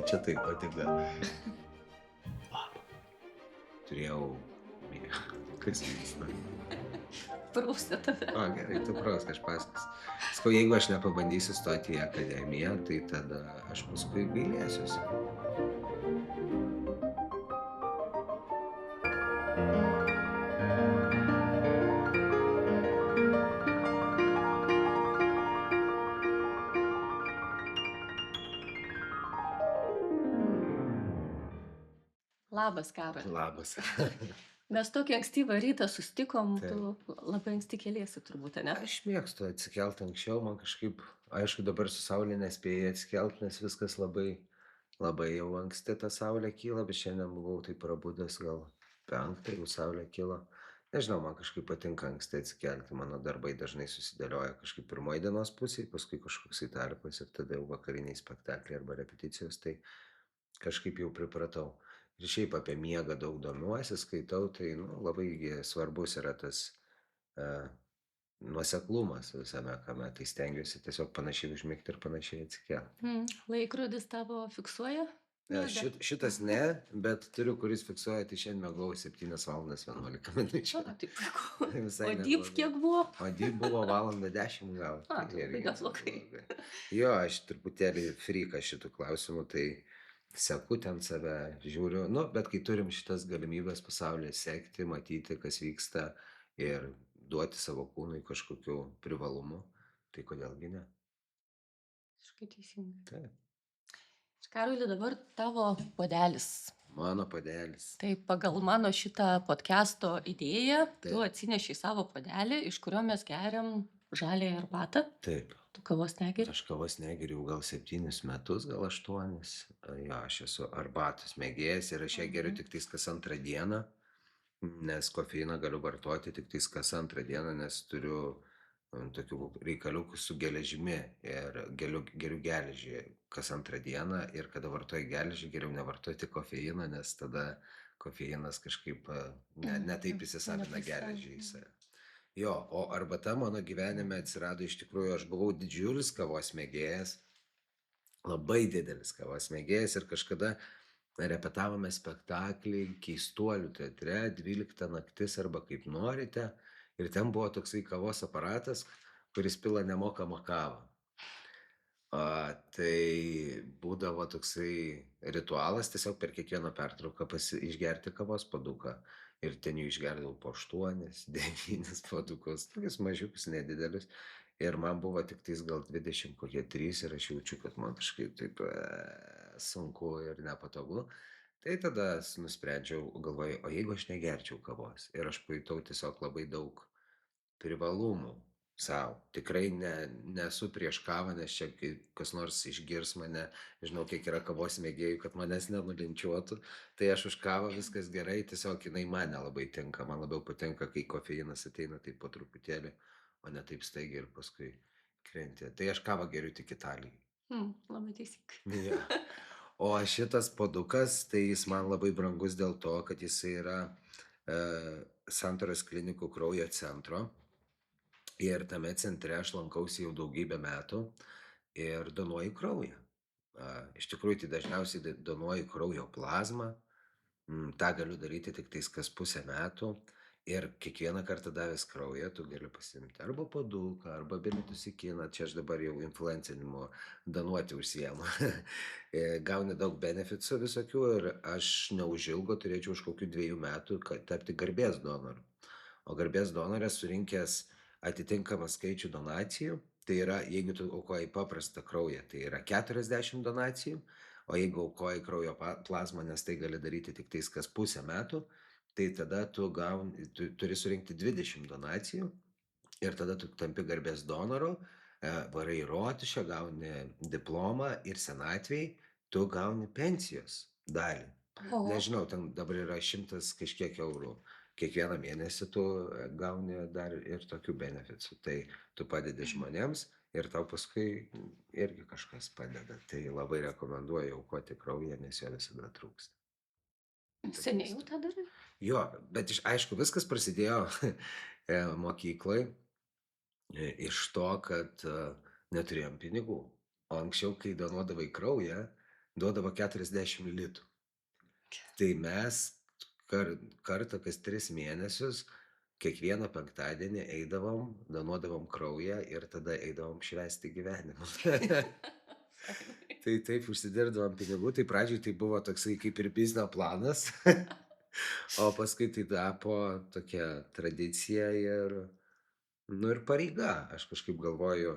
Čia taip patinka. Turėjau... Kas vyksta? Prausia tave. O, gerai, tu prausk, aš paskas. Sakau, jeigu aš nepabandysiu stoti į akademiją, tai tada aš paskui gailėsiuosi. Labas, Karoli. Labas. Mes tokį ankstyvą rytą susitikom, Taip. tu labai anksti keliesi turbūt, ne? Aš mėgstu atsikelt anksčiau, man kažkaip, aišku, dabar su saulė nespėjai atsikelt, nes viskas labai jau anksti ta saulė kyla, bet šiandien buvau taip prabudęs gal 5, jau saulė kilo. Nežinau, man kažkaip patinka anksti atsikelti, mano darbai dažnai susidėlioja kažkaip pirmoji dienos pusėje, paskui kažkoks tarpas ir tada jau vakariniai spektakliai arba repeticijos, tai kažkaip jau pripratau. Ir šiaip apie miegą daug domiuosi, skaitau, tai labai svarbus yra tas nuoseklumas visame kame, tai stengiuosi tiesiog panašiai užmigti ir panašiai atsikelti. Laikrodis tavo fiksuoja? Šitas ne, bet turiu, kuris fiksuoja, tai šiandien miegojau 7 valandas 11 minučių. Tai puiku. Visai O dyp kiek buvo? O dyp buvo 1:10 gal. Tai labai neblogai. Jo, aš truputėlį frikas šitų klausimų, tai seku ten save, žiūriu, bet kai turim šitas galimybės pasaulyje sekti, matyti, kas vyksta ir duoti savo kūnui kažkokių privalumų, tai kodėlgi ne? Visiškai teisingai. Taip. Karoli, dabar tavo puodelis. Mano puodelis. Tai pagal mano šitą podcast'o idėją, tu atsinešiai savo puodelį, iš kurio mes geriam žaliąją arbatą. Taip. Tu kavos negeri? Aš kavos negeriu gal 7 metus, gal 8. Jo, aš esu arbatos mėgėjas ir aš ją geriu tik tais kas 2 dieną, nes kofeiną galiu vartoti tik tais kas 2 dieną, nes turiu tokių reikaliukų su geležimi ir geriu geležį kas 2 dieną ir kada vartoju geležį, geriau nevartoti kofeiną, nes tada kofeinas kažkaip ne taip įsisavina geležį į save. Jo, o arbata mano gyvenime atsirado iš tikrųjų, aš buvau didžiulis kavos mėgėjas, labai didelis kavos mėgėjas ir kažkada repetavome spektaklį Keistuolių teatre 12 naktis arba kaip norite ir ten buvo toksai kavos aparatas, kuris pila nemokamą kavą. Tai būdavo toksai ritualas tiesiog per kiekvieną pertrauką išgerti kavos puoduką ir ten jų išgerdavau po 8, 9 puodukus, tokius mažiukus, nedidelius ir man buvo tik tais gal 23 ir aš jaučiu, kad man kažkaip taip sunku ir nepatogu. Tai tada nusprendžiau, galvoju, o jeigu aš negerčiau kavos ir aš pajutau tiesiog labai daug privalumų sau. Tikrai nesu prieš kavą, nes čia kai kas nors išgirs mane, žinau, kiek yra kavos mėgėjų, kad manęs nenulinčiuotų, tai aš už kavą viskas gerai, tiesiog jinai man nelabai tinka, man labiau patinka, kai kofeinas ateina taip po truputėlį, o ne taip staigiai ir paskui krenti. Tai aš kavą geriu tik Italijai. Labai teisingai. Ja. O šitas puodukas, tai jis man labai brangus dėl to, kad jis yra Santaros klinikų kraujo centro. Ir tame centre aš lankausi jau daugybę metų ir donuoju kraują. Iš tikrųjų, tai dažniausiai donuoju kraujo plazmą. Ta galiu daryti tik tais kas pusę metų. Ir kiekvieną kartą davęs kraują, tu gali pasiimti arba puoduką, arba bilietus į kiną. Čia aš dabar jau influencinimu donuoti užsiemu. Gauni daug beneficijų visokių ir aš neužilgo turėčiau už kokių 2 metų tapti garbės donoru. O garbės donoras surinkęs atitinkamą skaičių donacijų, tai yra, jeigu tu aukoji paprastą kraują, tai yra 40 donacijų, o jeigu aukoji kraujo plazmą, nes tai gali daryti tik tais kas pusę metų, tai tada tu turi surinkti 20 donacijų ir tada tu tampi garbės donoru, varai į Rotušę, gauni diplomą ir senatvėj tu gauni pensijos dalį. Nežinau, ten dabar yra 100 kažkiek eurų. Kiekvieną mėnesį tu gauni dar ir tokių beneficų. Tai tu padedi žmonėms ir tau paskui irgi kažkas padeda. Tai labai rekomenduoju aukoti kraują, nes jo visada trūksta. Seniai jau tą darai? Jo, bet aišku, viskas prasidėjo mokykloje iš to, kad neturėjom pinigų. O anksčiau, kai donuodavai kraują, duodavo 40 litų. Tai mes kar kartą kas 3 mėnesius, kiekvieną penktadienį eidavom, donuodavom kraują ir tada eidavom švęsti gyvenimą. Fainai. Tai taip užsidirbdavom pinigų, tai pradžioj tai buvo toksai kaip ir biznio planas, o paskui tai tapo tokia tradicija ir, nu, ir pareiga. Aš kažkaip galvoju,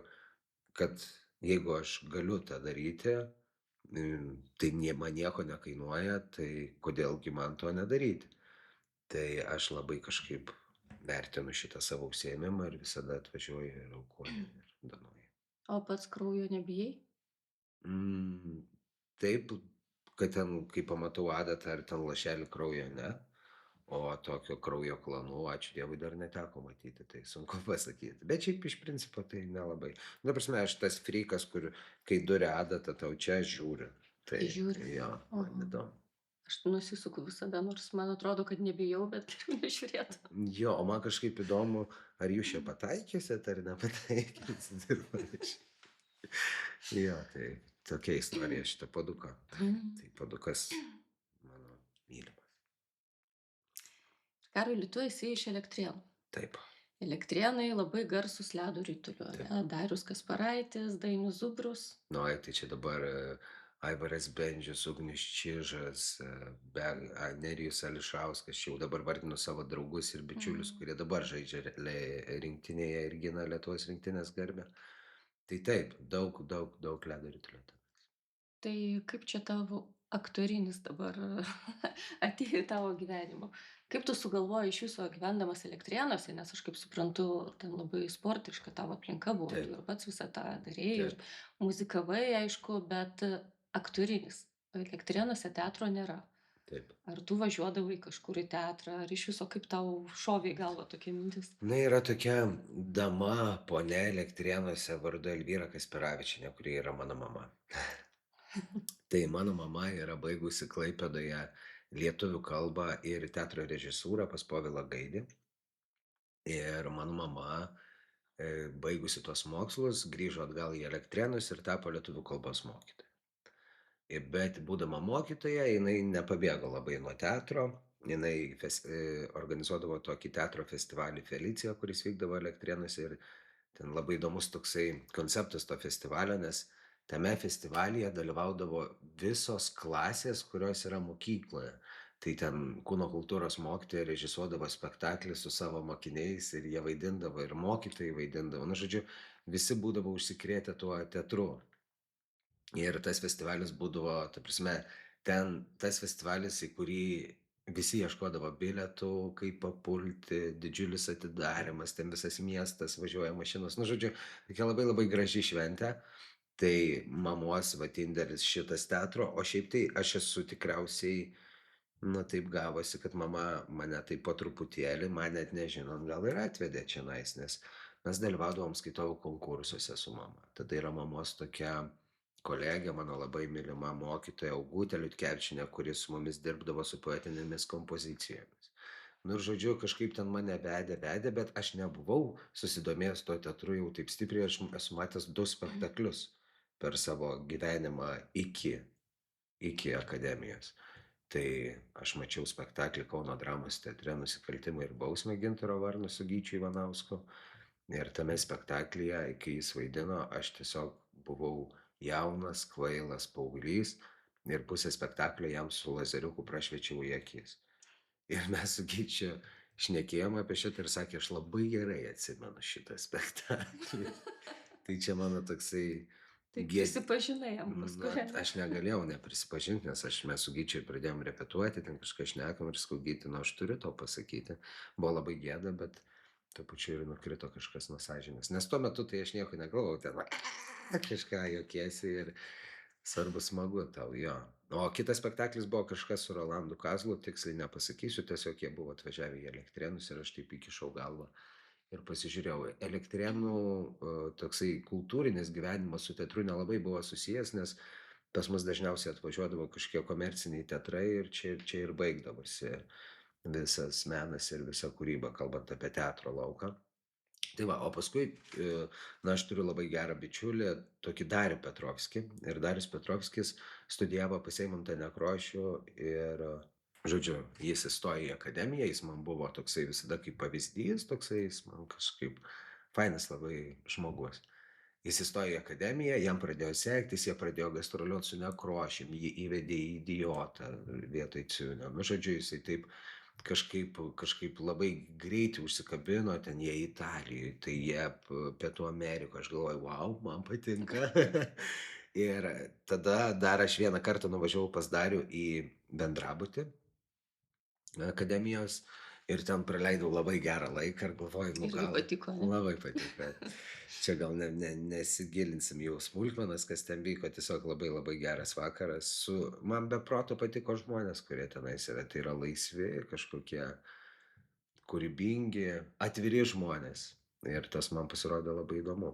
kad jeigu aš galiu tą daryti, tai man nieko nekainuoja, tai kodėlgi man to nedaryti. Tai aš labai kažkaip vertinu šitą savo užsiėmimą ir visada atvažiuoju ir aukoju ir donuoju. O pats kraujo nebijai? Mm, taip, kad ten, kai pamatau adatą ar ten lašelį kraujo, ne. O tokio kraujo klanų, ačiū Dievui, dar neteko matyti, tai sunku pasakyti. Bet šiaip iš principo tai nelabai. Nu, ta prasme, aš tas frikas, kur kai duria adatą, tau čia žiūriu. Tai Žiūri. jo, man Aha. įdomu. Aš nusisuku visada, nors man atrodo, kad nebijau, bet geriau nežiūrėt. Jo, o man kažkaip įdomu, ar jūs čia pataikysit ar nepataikysit ir panašiai. Jo, tai tokia istorija šito paduko. Tai padukas mano mylimas. Karoli, tu esi iš Elektrėnų. Taip, Elektrėnai labai garsus ledo ritulio, Taip. ane? Darius Kasparaitis, Dainius Zubrus. nu, ai, tai čia dabar Aivaras Bendžius, Ugnius Čižas, Nerijus Ališauskas, čia jau dabar vardinu savo draugus ir bičiulius, kurie dabar žaidžia rinktinėje ir gina Lietuvos rinktinės garbę. Tai taip, daug, daug, daug ledo ritulio. Tai kaip čia tavo aktorinis dabar atėjo į tavo gyvenimą? Kaip tu sugalvojai iš viso gyvendamas Elektrėnuose, nes aš kaip suprantu, ten labai sportiška tavo aplinka buvo, Taip. tu ir pats visą tą darėjai ir Taip. muzikavai, aišku, bet aktorinis. Elektrėnuose teatro nėra. Taip. Ar tu važiuodavai kažkur į teatrą, ar iš viso kaip tau šovė į galvą tokia mintis? Na, yra tokia dama, ponia Elektrėnuose vardu Elvyra Kasperavičienė, kuri yra mano mama. Tai mano mama yra baigusi Klaipėdoje lietuvių kalbą ir teatro režisūrą pas Povilą Gaidį. Ir mano mama, baigusi tuos mokslus, grįžo atgal į Elektrėnus ir tapo lietuvių kalbos mokytoja. Bet būdama mokytoja, jinai nepabėgo labai nuo teatro. Jinai organizuodavo tokį teatro festivalį Felicija, kuris vykdavo Elektrėnuose ir ten labai įdomus toksai konceptas to festivalio, nes tame festivalyje dalyvaudavo visos klasės, kurios yra mokykloje. Tai ten kūno kultūros mokytoja režisuodavo spektaklį su savo mokiniais ir jie vaidindavo ir mokytojai vaidindavo. Nu, žodžiu, visi būdavo užsikrėtę tuo teatru. Ir tas festivalis būdavo, ta prasme, ten tas festivalis, į kurį visi ieškodavo bilietų, kaip papulti, didžiulis atidarymas, ten visas miestas važiuoja mašinos. Nu, žodžiu, tokia labai labai graži šventė. Tai mamos vat indėlis šitas teatro, o šiaip tai aš esu tikriausiai, nu taip gavosi, kad mama mane taip po truputėlį, man net nežinant, gal ir atvedė čionais, nes mes dalyvaudavom skaitovų konkursuose su mama. Tada yra mamos tokia kolegė, mano labai mylima mokytoja Augutė Liutkevičienė, kuri su mumis dirbdavo su poetinėmis kompozicijomis. Nu ir žodžiu, kažkaip ten mane vedė, bet aš nebuvau susidomėjęs tuo teatru jau taip stipriai, aš esu matęs 2 spektaklius per savo gyvenimą iki akademijos. Tai aš mačiau spektaklį Kauno dramos teatre Nusikaltimai ir bausmė Gintaro Varno su Gyčiu Ivanausku. Ir tame spektaklyje, kai jis vaidino, aš tiesiog buvau jaunas, kvailas paauglys ir pusę spektaklio jam su lazeriuku prašviečiau į akis. Ir mes su Gyčiu šnekėjom apie šitą ir sakė, aš labai gerai atsimenu šitą spektaklį. Tai čia mano toksai Tai Gie- prisipažinai jam paskui. Na, aš negalėjau neprisipažinti, nes mes su Gyčiu pradėjom repetuoti, ten kažką šnekam ir skaugyti, nu aš turiu to pasakyti. Buvo labai gėda, bet tuo pačiu ir nukrito kažkas nuo sąžinės. Nes tuo metu tai aš nieko negalvojau, ten kažką juokiesi ir svarbu smagu tau, jo. O kitas spektaklis buvo kažkas su Rolandu Kazlu, tiksliai nepasakysiu, tiesiog jie buvo atvažiavę į Elektrėnus ir aš taip įkišau galvą ir pasižiūrėjau. Elektrėnų toksai kultūrinis gyvenimas su teatru nelabai buvo susijęs, nes pas mus dažniausiai atvažiuodavo kažkokie komerciniai teatrai ir čia ir baigdavosi visas menas ir visa kūryba, kalbant apie teatro lauką. Tai va, o paskui, na, aš turiu labai gerą bičiulį, tokį Darių Petrovskį. Ir Darius Petrovskis studijavo pas Eimantą Nekrošių ir, žodžiu, jis įstojo į akademiją, jis man buvo toksai visada kaip pavyzdys, toksai jis man kažkaip fainas labai žmogus. Jis įstojo į akademiją, jam pradėjo sektis, jie pradėjo gastroliuot su Nekrošium, jį įvedė į Idiotą vietoj Ciunio. Nu, žodžiu, jisai taip kažkaip labai greitai užsikabino, ten jie Italijoj, tai jie Pietų Amerikoje, aš galvoju, wow, man patinka. Ir tada dar aš vieną kartą nuvažiavau pas Darių į bendrabutį akademijos ir ten praleidau labai gerą laiką ir galvoju, nu Irgi gal patiko, ne? labai patiko. Čia gal nesigilinsim jau smulkmenas, kas ten vyko, tiesiog labai labai geras vakaras. Man be proto patiko žmonės, kurie tenais yra. Tai yra laisvi, kažkokie kūrybingi, atviri žmonės. Ir tas man pasirodė labai įdomu.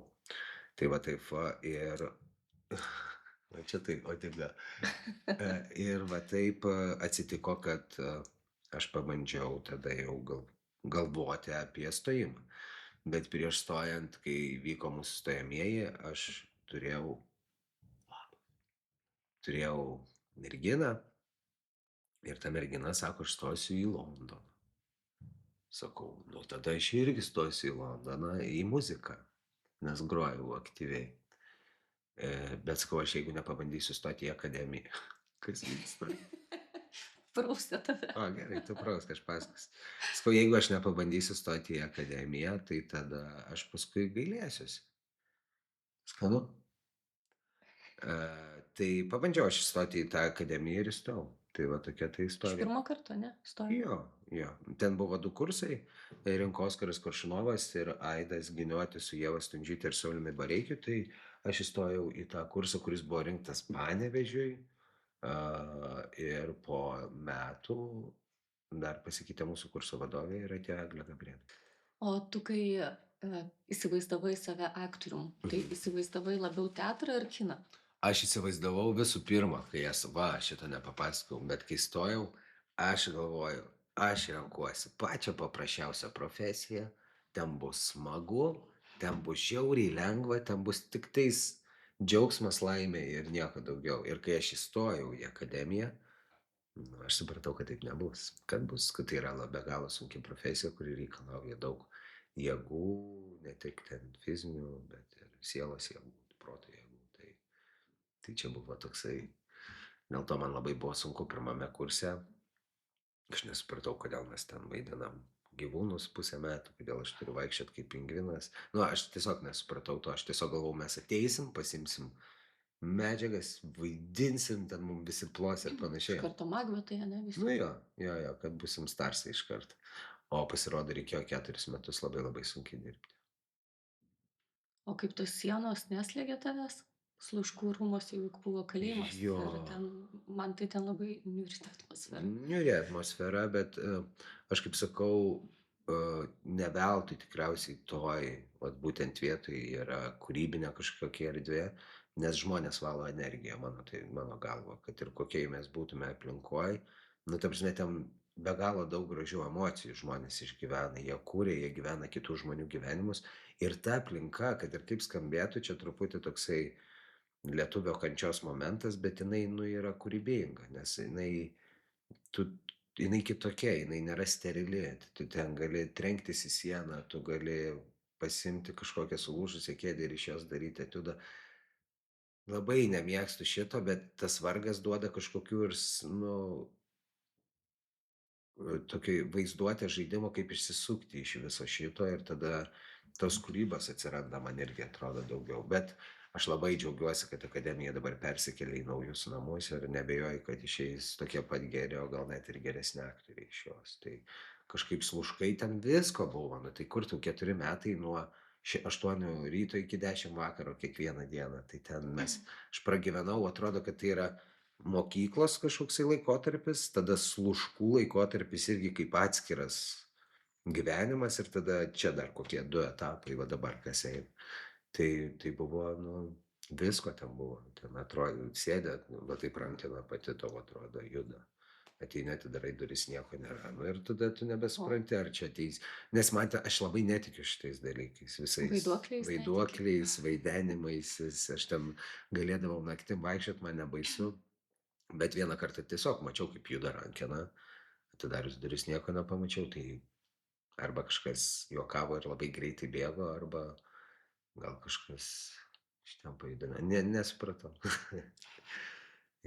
Tai va taip va ir... Va čia taip, o taip, ir va taip atsitiko, kad aš pabandžiau tada jau galvoti apie stojimą. Bet prieš stojant, kai vyko mūsų stojamieji, aš turėjau merginą ir ta mergina sako, aš stosiu į Londoną. Sakau, nu tada aš irgi stosiu į Londoną, į muziką, nes grojau aktyviai. Bet sakau, aš jeigu nepabandysiu stoti į akademiją, kas vyksta? Prausia tave. O, gerai, tu prausk, aš pasakosiu. Sakau, jeigu aš nepabandysiu stoti į akademiją, tai tada aš paskui gailėsiuosi. Skanu? Tai pabandžiau aš įstoti į tą akademiją ir įstojau. Tai va tokia ta Iš istorija. pirmo karto, ne? Stojo. Jo. Ten buvo 2 kursai. Rinko Oskaras Koršunovas ir Aidas Giniotis su Ieva Stundžyte ir Sauliumi Bareikiu. Tai aš įstojau į tą kursą, kuris buvo rinktas Panevėžiui. Ir po metų dar pasikeitė mūsų kurso vadovė ir atėjo Eglė Gabrielė. O tu, kai įsivaizdavai save aktorium, tai įsivaizdavai labiau teatrą ar kiną? Aš įsivaizdavau visų pirma, kai šitą nepapasakau, bet kai stojau, aš galvoju, aš renkuosi pačią paprasčiausią profesiją, ten bus smagu, ten bus žiauriai lengva, ten bus tik tais džiaugsmas, laimė ir nieko daugiau. Ir kai aš įstojau į akademiją, nu, aš supratau, kad taip nebus. Kad tai yra be galo sunki profesija, kuri reikalauja daug jėgų, ne tik ten fizinių, bet ir sielos jėgų, proto jėgų. Tai čia buvo toksai, dėl to man labai buvo sunku pirmame kurse. Aš nesupratau, kodėl mes ten vaidinam gyvūnus pusę metų, kodėl aš turiu vaikščioti kaip pingvinas. Nu, aš tiesiog nesupratau to, aš tiesiog galvau, mes ateisim, pasimsim medžiagas, vaidinsim, ten mums visi plos ir Iš panašiai. karto Magvetai, ne visi. Nu jo, kad busim starsai iš karto. O pasirodo, reikėjo 4 metus labai labai sunkiai dirbti. O kaip tos sienos neslėgė tavęs? Sluškų rūmose juk buvo kalėjimas. Jo. Ir ten, man tai ten labai niūri ta atmosfera. Niūri atmosfera, bet aš kaip sakau, ne veltui tikriausiai toj, vat būtent vietoj yra kūrybinė kažkokia erdvė, nes žmonės valo energiją, mano galva, kad ir kokiai mes būtume aplinkoj, nu, ta prasme, ten be galo daug gražių emocijų žmonės išgyvena, jie kūrė, jie gyvena kitų žmonių gyvenimus ir ta aplinka, kad ir kaip skambėtų, čia truputį toksai lietuvio kančios momentas, bet jinai, nu, yra kūrybinga, nes jinai kitokia, jinai nėra sterili, tu ten gali trenktis į sieną, tu gali pasimti kažkokią sulūžusią kėdę ir iš jos daryti etiudą. Labai nemėgstu šito, bet tas vargas duoda kažkokių ir, nu, tokį vaizduotę žaidimo, kaip išsisukti iš viso šito ir tada tos kūrybos atsiranda, man irgi atrodo daugiau. Bet aš labai džiaugiuosi, kad akademija dabar persikėlė į naujus namus ir nebejoju, kad išeis tokie pat geri, o gal net ir geresni aktoriai iš jos. Tai kažkaip Sluškai ten visko buvo, nu tai kur tu 4 metai nuo 8 ryto iki 10 vakaro kiekvieną dieną. Tai ten aš pragyvenau, atrodo, kad tai yra mokyklos kažkoksai laikotarpis, tada Sluškų laikotarpis irgi kaip atskiras gyvenimas ir tada čia dar kokie 2 etapai, va dabar kas eina. Tai buvo, nu, visko ten buvo. Ten atrodo, sėdė, va taip rankeną pati tavo atrodo juda. Ateini, atidarai duris, nieko nėra. Nu, ir tada tu O nebesupranti, ar čia ateis. Nes aš labai netikiu šitais dalykais, visais vaiduokliais netiki? vaiduokliais, vaidenimais. Aš ten galėdavau naktim vaikščiot, man nebaisu. Bet vieną kartą tiesiog mačiau, kaip juda rankena. Atidarius duris nieko nepamačiau, tai arba kažkas juokavo ir labai greitai bėgo, arba gal kažkas iš ten pajudino. Nesupratau.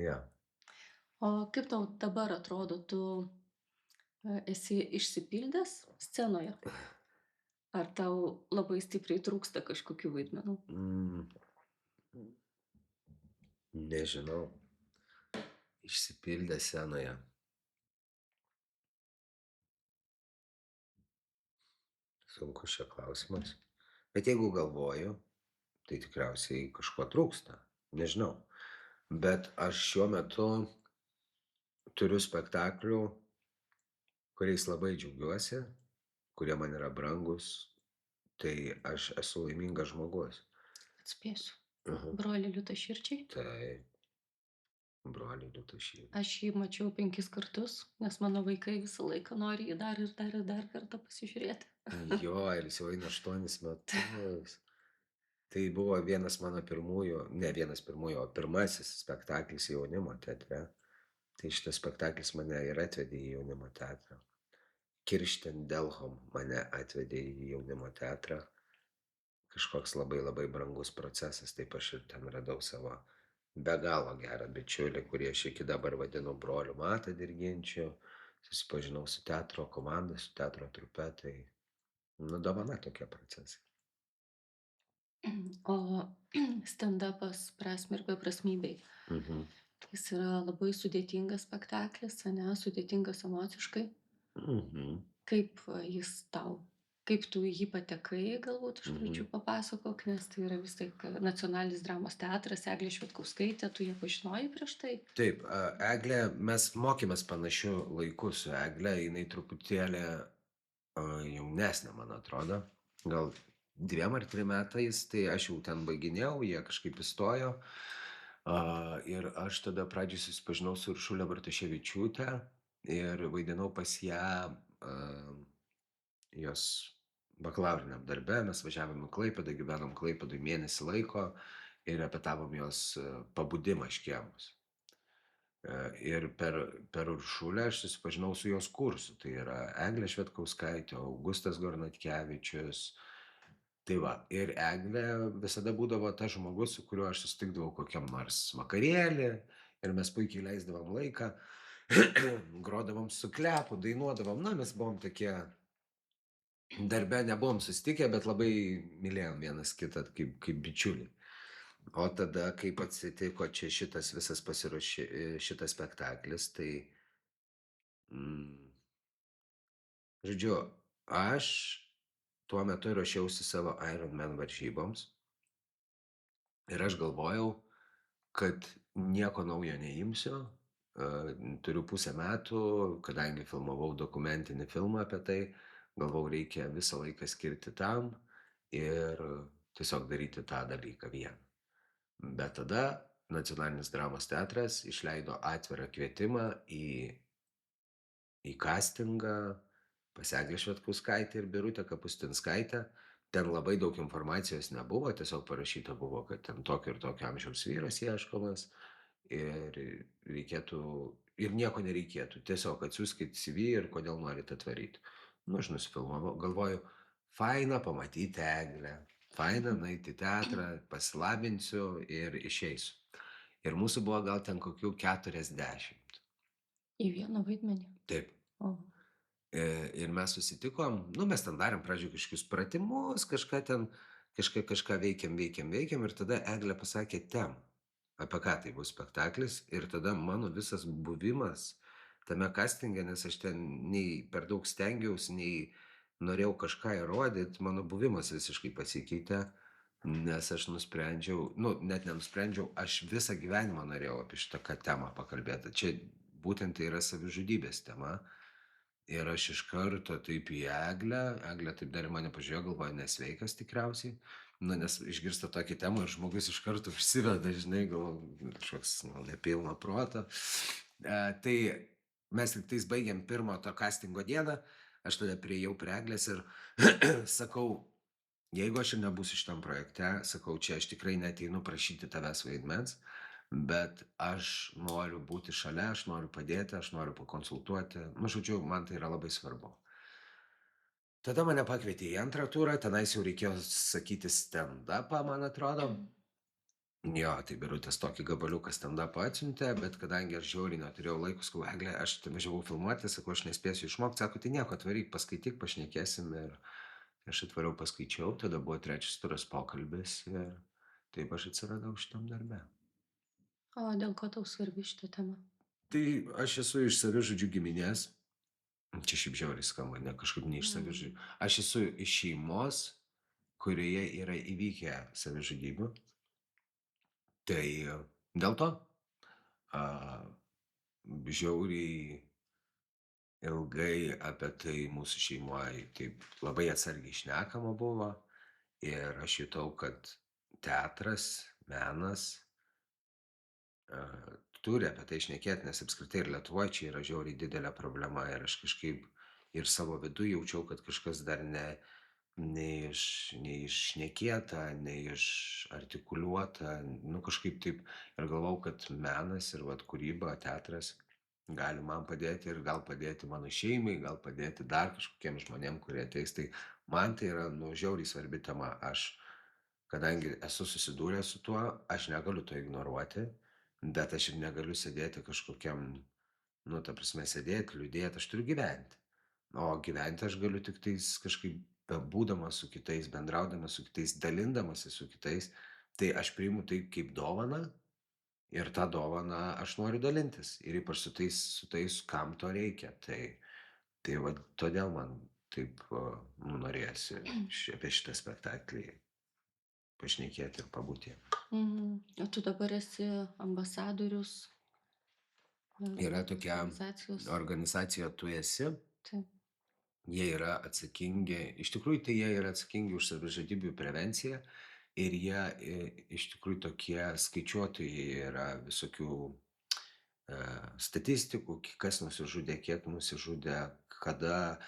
Jo. O kaip tau dabar atrodo, tu esi išsipildęs scenoje? Ar tau labai stipriai trūksta kažkokių vaidmenų? Mm, nežinau. Išsipildė scenoje. Sunkus čia klausimas. Bet jeigu galvoju, tai tikriausiai kažko trūksta. Nežinau. Bet aš šiuo metu turiu spektaklių, kuriais labai džiaugiuosi, kurie man yra brangus. Tai aš esu laimingas žmogus. Atspėsiu. Mhm. Broli liūtaširdžiai. Tai broliai liūtaširdžiai. Aš jį mačiau 5 kartus, nes mano vaikai visą laiką nori jį dar ir dar ir dar kartą pasižiūrėti. Jo, ir jis jau eina 8 metus. Tai buvo vienas mano pirmųjų, ne vienas pirmųjų, o pirmasis spektaklis jaunimo teatre. Tai šitas spektaklis mane ir atvedė į jaunimo teatrą. Kirsten Delhom mane atvedė į jaunimo teatrą. Kažkoks labai labai brangus procesas, taip aš ir ten radau savo be galo gerą bičiulį, kurį aš iki dabar vadinu broliu Matą Dirginčiu. Susipažinau su teatro komanda, su teatro trupe, tai dovana tokie procesai. O stand-upas prasmei ir beprasmybei. Mhm. Jis yra labai sudėtingas spektaklis, ane, sudėtingas emociškai. Mhm. Kaip jis tau? Kaip tu į jį patekai, galbūt iš pradžių Mhm. papasakok, nes tai yra vis tiek Nacionalinis dramos teatras, Eglė Švedkauskaitė, tu ją pažinojai prieš tai? Taip, Eglė, mes mokėmės panašiu laiku su Egle, jinai truputėlį jaunesnė, man atrodo, gal 2 ar 3 metais, tai aš jau ten baiginėjau, jie kažkaip įstojo. Ir aš tada pradžioj susipažinau su Uršule Bartoševičiūte ir vaidinau pas ją jos bakalauriniam darbe. Mes važiavom į Klaipėdą, gyvenom Klaipėdoj mėnesį laiko ir repetavom jos pabudimą škėmus. Ir per Uršulę aš susipažinau su jos kursu. Tai yra Eglė Švedkauskaitė, Augustas Gornatkevičius. Tai va, ir Eglė visada būdavo tas žmogus, su kuriuo aš susitikdavau kokiam nors vakarėlį ir mes puikiai leisdavom laiką, grodavom su klepu, dainuodavom. Na, mes buvom tokie, darbe nebuvom susitikę, bet labai mylėjom vienas kitą kaip bičiuliai. O tada, kaip atsitiko čia šitas visas šitas spektaklis, tai, žodžiu, aš tuo metu ruošiausi savo Ironman varžyboms ir aš galvojau, kad nieko naujo neimsiu. Turiu 5 metų, kadangi filmavau dokumentinį filmą apie tai, galvojau, reikia visą laiką skirti tam ir tiesiog daryti tą dalyką vieną. Bet tada Nacionalinis dramos teatras išleido atvirą kvietimą į kastingą pas Eglę Švedkauskaitę ir Birutę Kapustinskaitę. Ten labai daug informacijos nebuvo, tiesiog parašyta buvo, kad ten tokio ir tokio amžiaus vyras ieškomas ir reikėtų, ir nieko nereikėtų, tiesiog atsiųskit CV ir kodėl norit atvaryti. Aš nusifilmavau, galvoju, faina pamatyti Eglę, faina nueiti į teatrą, pasilabinsiu ir išeisiu. Ir mūsų buvo gal ten kokių 40. Į vieną vaidmenį. Taip. O. Ir mes susitikom, mes ten darėm pradžioje kažkokius pratimus, kažką veikėm ir tada Eglė pasakė temą, apie ką tai bus spektaklis ir tada mano visas buvimas tame kastinge, nes aš ten nei per daug stengiausi, nei norėjau kažką įrodyti, mano buvimas visiškai pasikeitė, nes aš nusprendžiau, net nenusprendžiau, aš visą gyvenimą norėjau apie šitą temą pakalbėti. Čia būtent tai yra savižudybės tema. Ir aš iš karto taip į Eglę taip dar į mane pažiūrėjo, galvoja, nesveikas tikriausiai. Nes išgirsta tokį temą ir žmogus iš karto užsiveda, žinai, gal kažkoks nepilno proto. Tai mes tiktais baigėm pirmo to kastingo dieną, aš tada priėjau prie Eglės ir sakau, jeigu aš ir nebūsiu šitam projekte, sakau, čia aš tikrai neateinu prašyti tavęs vaidmens, bet aš noriu būti šalia, aš noriu padėti, aš noriu pakonsultuoti. Nu, žodžiu, man tai yra labai svarbu. Tada mane pakvietė į antrą turą, tenais jau reikėjo sakyti stand-upą, man atrodo. Jo, tai Birutės tokį gabaliuką stand-upą atsiuntė, bet kadangi aš žiauriai neturėjau laiko, sakau, Eglė, aš ten važiavau filmuoti, sakau, aš nespėsiu išmokti, sako, tai nieko, atvaryk, paskaityk, pašnekėsim ir aš atvariau, paskaičiau, tada buvo trečias turas pokalbis ir taip aš atsiradau šitam darbe. O dėl ko tau svarbi šita tema? Tai aš esu iš savižudžių giminės, čia šiaip žiauriai skamba, ne kažkaip ne iš savižudžių, aš esu iš šeimos, kurioje yra įvykę savižudybių, tai dėl to a, žiauriai ilgai apie tai mūsų šeimoje taip labai atsargiai šnekama buvo ir aš jutau, kad teatras, menas turi apie tai šnekėti, nes apskritai ir Lietuvoje čia yra žiauriai didelė problema ir aš kažkaip ir savo viduje jaučiau, kad kažkas dar neiššnekėta, neišartikuliuota, nu kažkaip taip ir galvau, kad menas ir vat kūryba, teatras gali man padėti ir gal padėti mano šeimai, gal padėti dar kažkokiem žmonėm, kurie ateis. Tai man tai yra, nu, žiauriai svarbi tema. Aš, kadangi esu susidūręs su tuo, aš negaliu to ignoruoti, bet aš ir negaliu sėdėti kažkokiam, nu, ta prasme, sėdėti, liūdėti, aš turiu gyventi. O gyventi aš galiu tik tais kažkaip būdamas su kitais, bendraudamas su kitais, dalindamasi su kitais. Tai aš priimu tai kaip dovaną ir tą dovaną aš noriu dalintis. Ir ypač su tais, kam to reikia. Tai va, todėl man taip nu, norėjosi apie šitą spektaklį pašnekėti ir pabūti. O tu dabar esi ambasadorius Yra tokia organizacijos. organizacija Tu esi, Taip. jie yra atsakingi, iš tikrųjų tai jie yra atsakingi už savižudybių prevenciją ir jie iš tikrųjų tokie skaičiuotojai yra visokių statistikų, kas nusižudė, kiek nusižudė, kada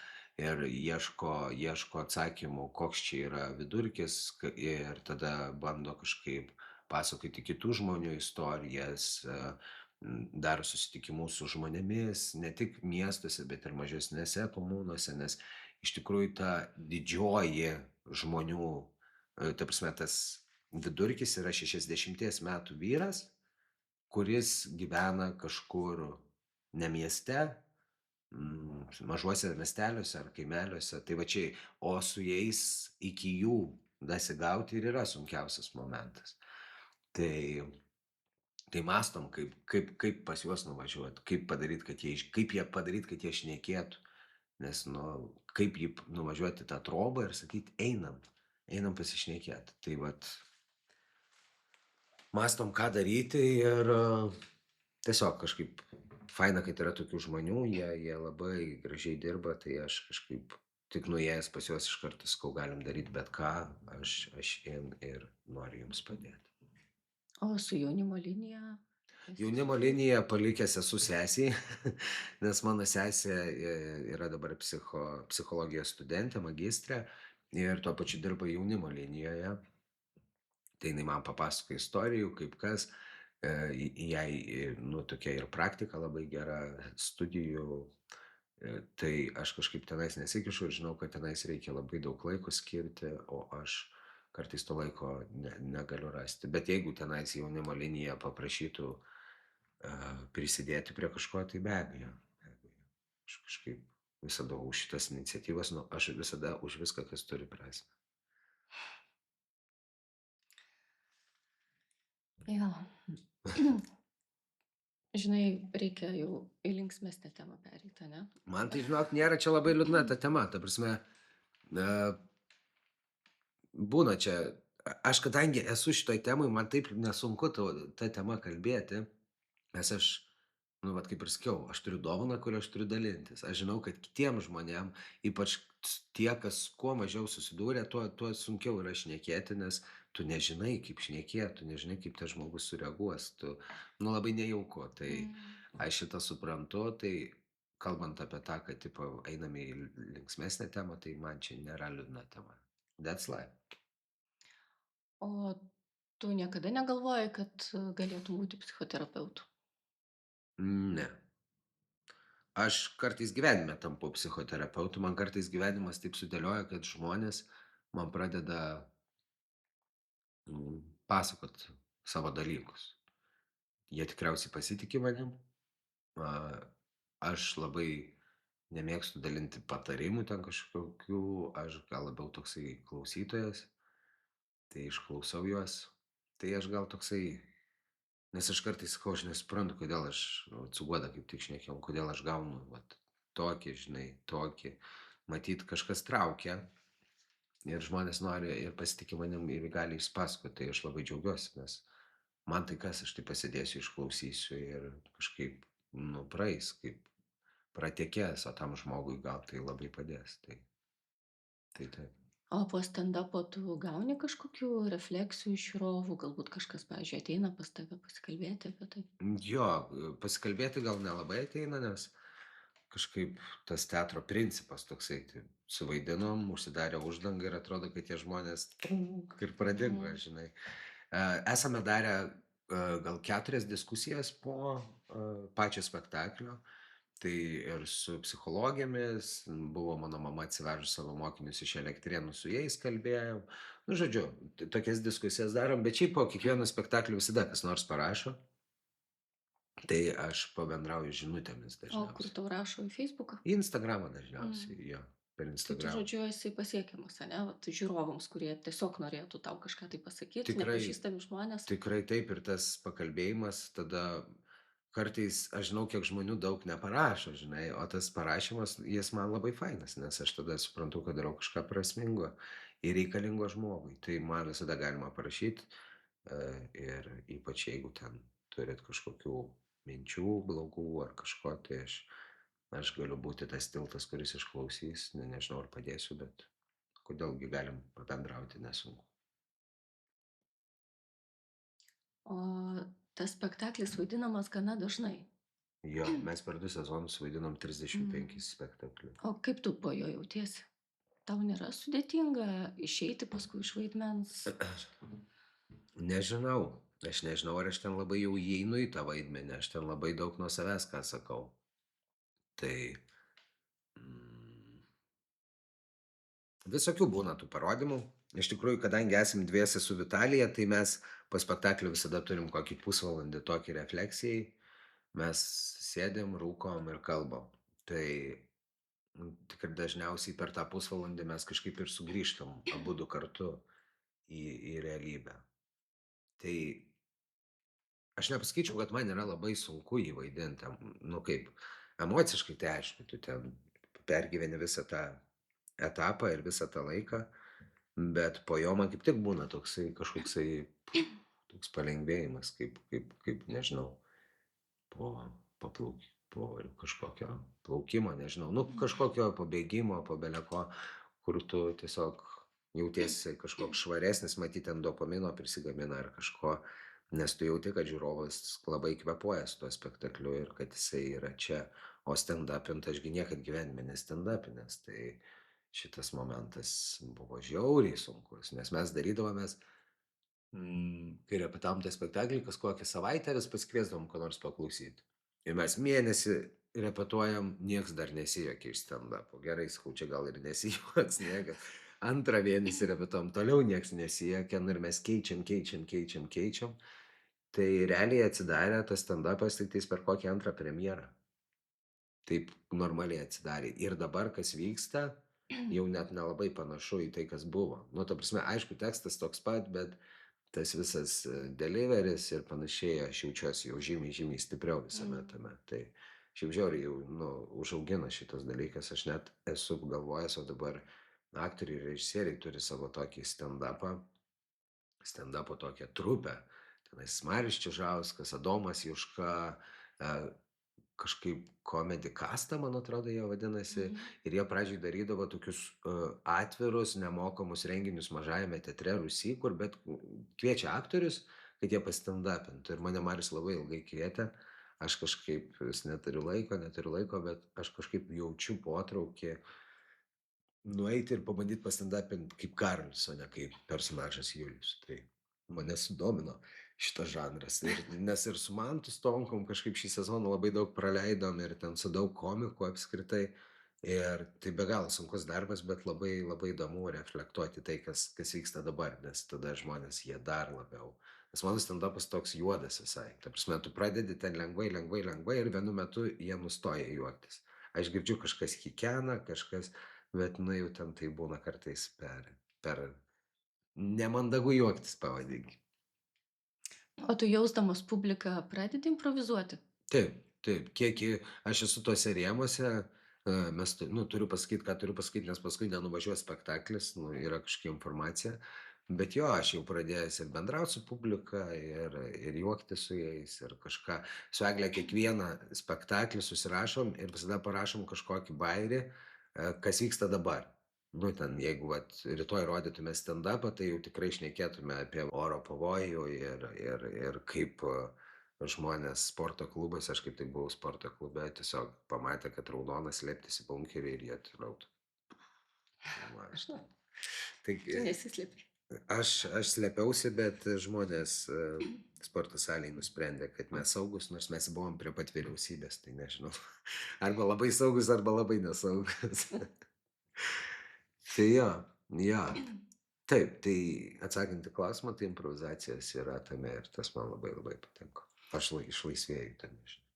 ir ieško atsakymų, koks čia yra vidurkis ir tada bando kažkaip pasakoti kitų žmonių istorijas, daro susitikimus su žmonėmis, ne tik miestuose, bet ir mažesnėse komunose, nes iš tikrųjų ta didžioji žmonių, ta prasme, tas vidurkis yra 60 metų vyras, kuris gyvena kažkur ne mieste, mažuose miesteliuose ar kaimeliuose. Tai va čia, o su jais iki jų dasigauti ir yra sunkiausias momentas. Tai mąstom, kaip pas juos nuvažiuoti, kaip jie padaryt, kad jie šnekėtų. Nes, nu, kaip jį nuvažiuoti tą trobą ir sakyti, einam pasišnekėti. Tai vat, mąstom, ką daryti ir tiesiog kažkaip faina, kad yra tokių žmonių, jie labai gražiai dirba, tai aš kažkaip tik nuėjęs pas juos iš karto sakau, galim daryti bet ką, aš ir noriu jums padėti. O su jaunimo linija? Jaunimo liniją palikęs esu sesiai, nes mano sesė yra dabar psichologijos studentė, magistrė ir tuo pačiu dirba jaunimo linijoje. Tai jinai man papasakoja istorijų, kaip kas, jai, nu, tokia ir praktika labai gera, studijų, tai aš kažkaip tenais nesikišu ir žinau, kad tenais reikia labai daug laiko skirti, o aš kartais to laiko negaliu rasti. Bet jeigu tenais jaunimo linija paprašytų prisidėti prie kažko, tai be abejo. Aš kažkaip visada už šitas iniciatyvas, nu, aš visada už viską, kas turi prasmę. Jo. Žinai, reikia jau į linksmesnę temą pereiti, ne? Man tai, žinok, nėra čia labai liūdna ta tema. Ta prasme, būna čia, aš kadangi esu šitoj temai, man taip nesunku tą temą kalbėti, nes aš, nu, vat kaip ir sakiau, aš turiu dovaną, kurią aš turiu dalintis. Aš žinau, kad kitiem žmonėm, ypač tie, kas kuo mažiau susidūrė, tuo sunkiau yra šnekėti, nes tu nežinai, kaip šnekėti, tu nežinai, kaip tas žmogus sureaguos, tu, nu, labai nejauku. Tai aš šitą suprantu, tai kalbant apie tą, kad tipo einame į linksmesnę temą, tai man čia nėra liūdna tema. That's life. O tu niekada negalvojai, kad galėtum būti psichoterapeutu? Ne. Aš kartais gyvenime tampu psichoterapeutu, man kartais gyvenimas taip sudėlioja, kad žmonės man pradeda pasakot savo dalykus. Jie tikriausiai pasitiki manim. A, aš labai nemėgstu dalinti patarimų ten kažkokių, aš gal labiau toksai klausytojas, tai išklausau juos. Tai aš gal toksai, nes aš kartais sakau, aš nesuprantu, kodėl aš, nu, vat su Guoda kaip tik šnekėjom, kodėl aš gaunu vat tokį, žinai, tokį. Matyt, kažkas traukia ir žmonės nori ir pasitiki manim ir gali išsipasakot, tai aš labai džiaugiuosi, nes man tai kas, aš tai pasėdėsiu, išklausysiu ir kažkaip, nu, praeis, kaip pratekės, o tam žmogui gal tai labai padės. Tai taip. O po stendapo tu gauni kažkokių refleksijų iš žiūrovų? Galbūt kažkas, pavyzdžiui, ateina pas tave pasikalbėti apie tai? Jo, pasikalbėti gal nelabai ateina, nes kažkaip tas teatro principas toksai, tai suvaidinom, užsidarė uždanga ir atrodo, kad tie žmonės ir pradingo, Mhm. žinai. Esame darę gal 4 diskusijas po pačio spektaklio. Tai ir su psichologėmis, buvo mano mama atsivežus savo mokinius iš Elektrėnų, su jais kalbėjom. Nu, žodžiu, tokias diskusijas darom, bet šiaip po kiekvieno spektaklio visada kas nors parašo, tai aš pabendrauju žinutėmis O kur dažniausiai. tau rašo į Feisbuką? Į Instagramą Mm. dažniausiai, jo, per Tai tu, Instagramą. žodžiu, esi pasiekiamas, ane? Vat žiūrovams, kurie tiesiog norėtų tau kažką tai pasakyti, Tikrai nepažįstami žmonės. Tikrai taip, ir tas pakalbėjimas tada kartais aš žinau, kiek žmonių daug neparašo, žinai, o tas parašymas, jis man labai fainas, nes aš tada suprantu, kad darau kažką prasmingo ir reikalingo žmogui. Tai man visada galima parašyti ir ypač jeigu ten turit kažkokių minčių blogų ar kažko, tai aš galiu būti tas tiltas, kuris išklausys, nežinau ar padėsiu, bet kodėlgi galim pabendrauti nesunku. O tas spektaklis vaidinamas gana dažnai. Jo, mes per 2 sezonus vaidinom 35 Mm. spektaklius. O kaip tu po jo jautiesi? Tau nėra sudėtinga išeiti paskui iš vaidmens? Nežinau, aš nežinau, ar aš ten labai jau įeinu į tą vaidmenį, aš ten labai daug nuo savęs ką sakau. Tai mm, visokių būna tų parodymų. Iš tikrųjų, kadangi esam dviese su Vitalija, tai mes po spektaklio visada turim kokį pusvalandį tokį refleksijai. Mes sėdim, rūkom ir kalbam. Tai tikrai dažniausiai per tą pusvalandį mes kažkaip ir sugrįžtam abudu kartu į realybę. Tai aš nepasakyčiau, kad man yra labai sunku jį vaidint, nu kaip, emociškai tai aišku, tu ten pergyveni visą tą etapą ir visą tą laiką, bet po jo man kaip tik būna toksai kažkoksai toks palengvėjimas, kaip nežinau, po po kažkokio plaukimo, nežinau, nu kažkokio pabėgimo, po bele ko, kur tu tiesiog jautiesi kažkoks švaresnis, matyt, ten dopamino prisigamina ar kažko, nes tu jauti, kad žiūrovas labai kvėpuoja su tuo spektakliu ir kad jisai yra čia. O stendapint ašgi niekad gyvenime nestendapinęs, tai šitas momentas buvo žiauriai sunkus, nes mes darydavomės, kai repetavom tą spektaklį, kas kokią savaitę vis pasikviesdavom ko nors paklausyt. Ir mes mėnesį repetuojam, nieks dar nesijuokė iš stendapo. Gerai, sakau, čia gal ir nesijuoks niekas. Antrą mėnesį repetuojam, toliau nieks nesijuokė, nu ir mes keičiam. Tai realiai atsidarė tas stendapas tiktais per kokį antrą premjerą. Taip normaliai atsidarė. Ir dabar, kas vyksta, jau net nelabai panašu į tai, kas buvo. Nu, ta prasme, aišku, tekstas toks pat, bet tas visas deliveris ir panašiai, aš jaučiuosi jau žymiai stipriau visame Mm. tame. Tai šiaip žiauriai jau, nu, užaugina šitas dalykas. Aš net esu galvojęs, o dabar aktoriai ir režisieriai turi savo tokį stendapo tokią trupę. Tenais Marius Čižauskas, Adomas Juška, kažkaip Comedy Casta, man atrodo, jie vadinasi. Mhm. Ir jie pradžiai darydavo tokius atvirus, nemokamus renginius mažajame teatre Rūsy, kur bet kviečia aktorius, kad jie pastendapintų. Ir mane Marius labai ilgai kvietė. aš kažkaip vis neturiu laiko, bet aš kažkaip jaučiu potraukį nueiti ir pabandyt pastendapint kaip Karolis, o ne kaip personažas Julius. Tai mane sudomino šitas žanras. Ir, nes ir su Mantu Stonkum kažkaip šį sezoną labai daug praleidom ir ten su daug komikų apskritai. Ir tai be galo sunkus darbas, bet labai labai įdomu reflektuoti tai, kas vyksta dabar, nes tada žmonės jie dar labiau. Nes mano stand-upas toks juodas visai. Ta prasme, tu pradedi ten lengvai ir vienu metu jie nustoja juoktis. Aš girdžiu, kažkas kikena, kažkas, bet nu jau ten tai būna kartais per nemandagu juoktis, pavadinkim. O tu jausdamas publiką pradedi improvizuoti? Taip, taip, aš esu tuose rėmuose, mes nu, turiu pasakyt, ką turiu pasakyt, nes paskui nenuvažiuos spektaklis, nu, yra kažkokia informacija. Bet jo, aš jau pradėjęs ir bendraut su publika, ir juoktis su jais, ir kažką. Su Egle kiekvieną spektaklį susirašom ir visada parašom kažkokį bajerį, kas vyksta dabar. Nu, ten, jeigu vat, rytoj rodytume stand-upą, tai jau tikrai šnekėtume apie oro pavojų ir kaip žmonės sporto klubuose, aš kaip tik buvau sporto klube, tiesiog pamatė, kad raudonas slėptis į bunkerį ir jie toliau. Va, tai, Tu nesislėpi. aš slėpiausi, bet žmonės sporto salėje nusprendė, kad mes saugus, nors mes buvom prie pat vyriausybės, tai nežinau. Arba labai saugus, arba labai nesaugus. Tai jo, jo. Taip, tai atsakant į klausimą, tai improvizacijos yra tame ir tas man labai labai patinka. Aš išlaisvėjau ten, žinai.